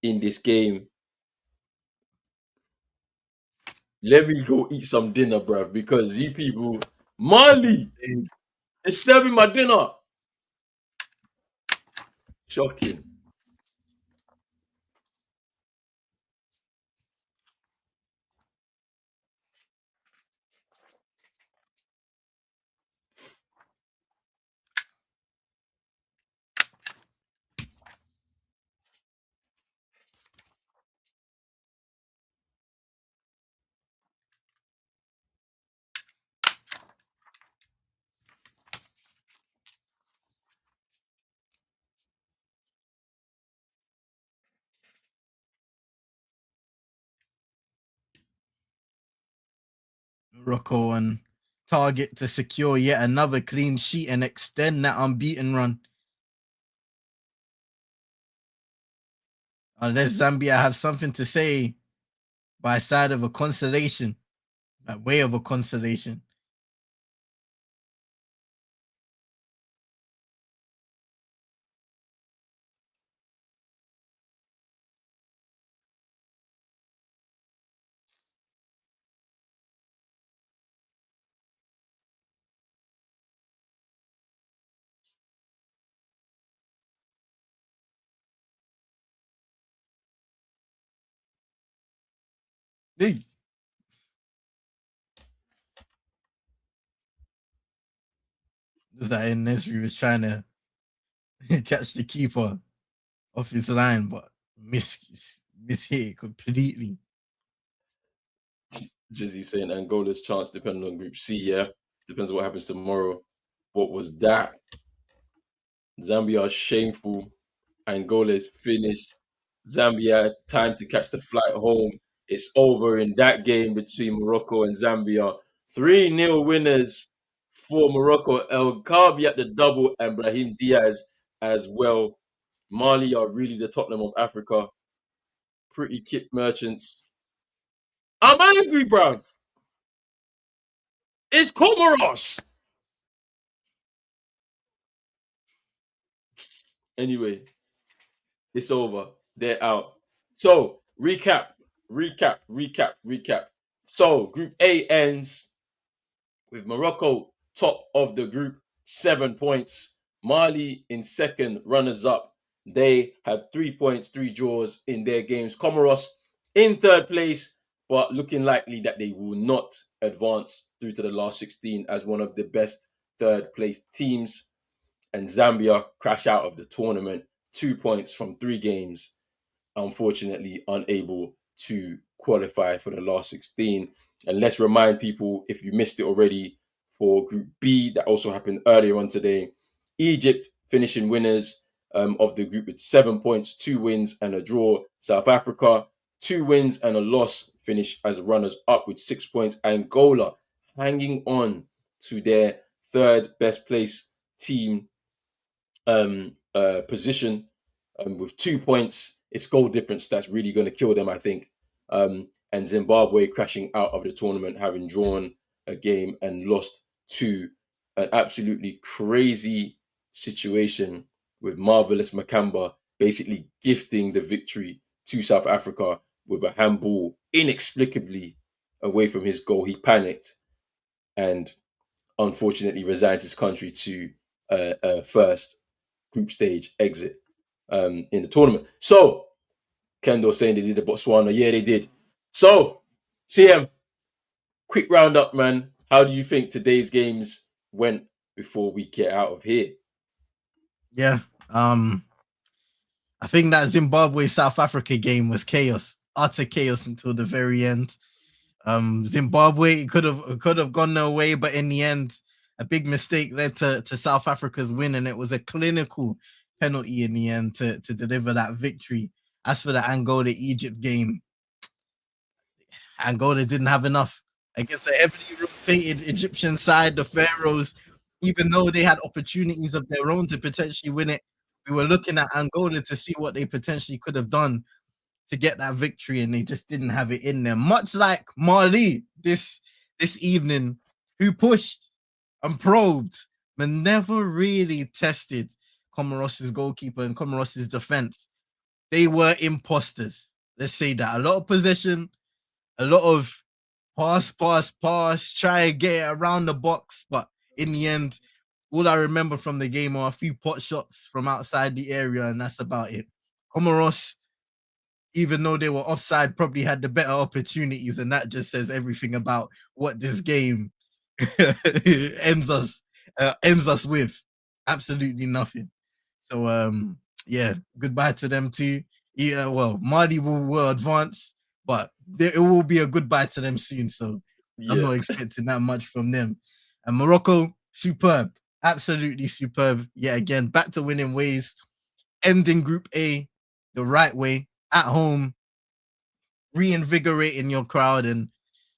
in this game. Let me go eat some dinner, bruv, because you people, Mali, is serving my dinner. Shocking. Morocco on target to secure yet another clean sheet and extend that unbeaten run. Unless Zambia have something to say by side of a consolation, by way of a consolation. Big. Just that in Nesri was trying to catch the keeper off his line, but miss hit it completely. Jizzy saying Angola's chance depending on Group C, yeah? Depends what happens tomorrow. What was that? Zambia shameful. Angola is finished. Zambia time to catch the flight home. It's over in that game between Morocco and Zambia. 3-0 winners for Morocco. El Kabi at the double and Brahim Diaz as well. Mali are really the Tottenham of Africa. Pretty kit merchants. I'm angry, bruv. It's Comoros. Anyway, it's over. They're out. So, recap. So, Group A ends with Morocco top of the group, 7 points. Mali in second, runners up. They have 3 points, 3 draws in their games. Comoros in third place, but looking likely that they will not advance through to the last 16 as one of the best third place teams. And Zambia crash out of the tournament, 2 points from 3 games, unfortunately unable to qualify for the last 16. And let's remind people, if you missed it already, for Group B, that also happened earlier on today, Egypt finishing winners of the group with 7 points, 2 wins and a draw. South Africa, 2 wins and a loss, finish as runners up with 6 points. Angola hanging on to their third best place team position with 2 points. It's goal difference that's really going to kill them, I think. And Zimbabwe crashing out of the tournament, having drawn a game and lost to an absolutely crazy situation with Marvelous Makamba basically gifting the victory to South Africa with a handball inexplicably away from his goal. He panicked and unfortunately resigned his country to first group stage exit in the tournament. So, Kendall saying they did the Botswana. Yeah, they did. So, CM, quick roundup, man. How do you think today's games went before we get out of here? Yeah. I think that Zimbabwe South Africa game was chaos, utter chaos until the very end. Zimbabwe could have gone their way, but in the end, a big mistake led to South Africa's win, and it was a clinical penalty in the end to deliver that victory. As for the Angola Egypt game, Angola didn't have enough against a heavily rotated Egyptian side, the Pharaohs. Even though they had opportunities of their own to potentially win it, we were looking at Angola to see what they potentially could have done to get that victory, and they just didn't have it in them. Much like Mali this evening, who pushed and probed, but never really tested Comoros' goalkeeper and Comoros' defense. They were imposters. Let's say that. A lot of possession, a lot of pass, try and get it around the box. But in the end, all I remember from the game are a few pot shots from outside the area, and that's about it. Comoros, even though they were offside, probably had the better opportunities, and that just says everything about what this game ends us with. Absolutely nothing. So yeah, goodbye to them too. Yeah, well, Mali will advance, but it will be a goodbye to them soon. So I'm not expecting that much from them. And Morocco, superb, absolutely superb. Yeah, again, back to winning ways, ending Group A the right way at home, reinvigorating your crowd, and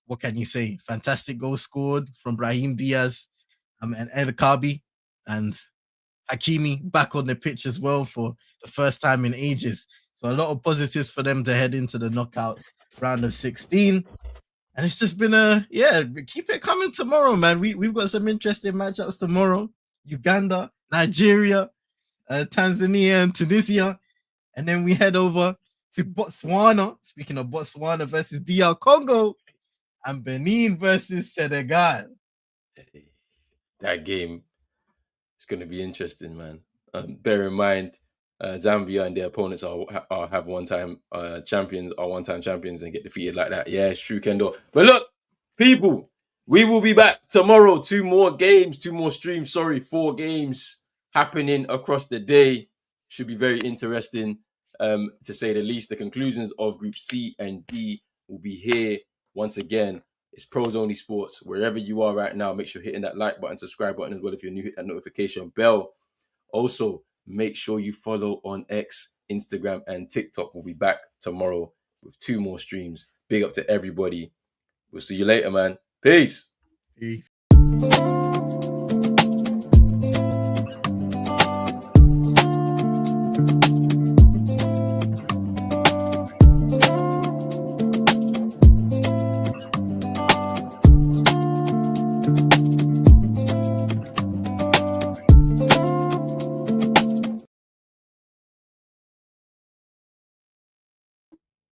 what can you say? Fantastic goal scored from Brahim Diaz and El Kabi, and Hakimi back on the pitch as well for the first time in ages. So a lot of positives for them to head into the knockouts round of 16. And it's just been keep it coming tomorrow, man. We've got some interesting matchups tomorrow. Uganda, Nigeria, Tanzania, and Tunisia. And then we head over to Botswana. Speaking of Botswana versus DR Congo, and Benin versus Senegal. That game is going to be interesting, man. Bear in mind, Zambia and their opponents are one-time champions and get defeated like that. Yeah, it's true, Kendo. But look, people, we will be back tomorrow. 2 more games, 2 more streams. 4 games happening across the day. Should be very interesting, to say the least. The conclusions of Group C and D will be here once again. It's Pros Only Sports. Wherever you are right now, make sure you're hitting that like button, subscribe button as well. If you're new, hit that notification bell. Also, make sure you follow on X, Instagram, and TikTok. We'll be back tomorrow with 2 more streams. Big up to everybody. We'll see you later, man. Peace. Peace.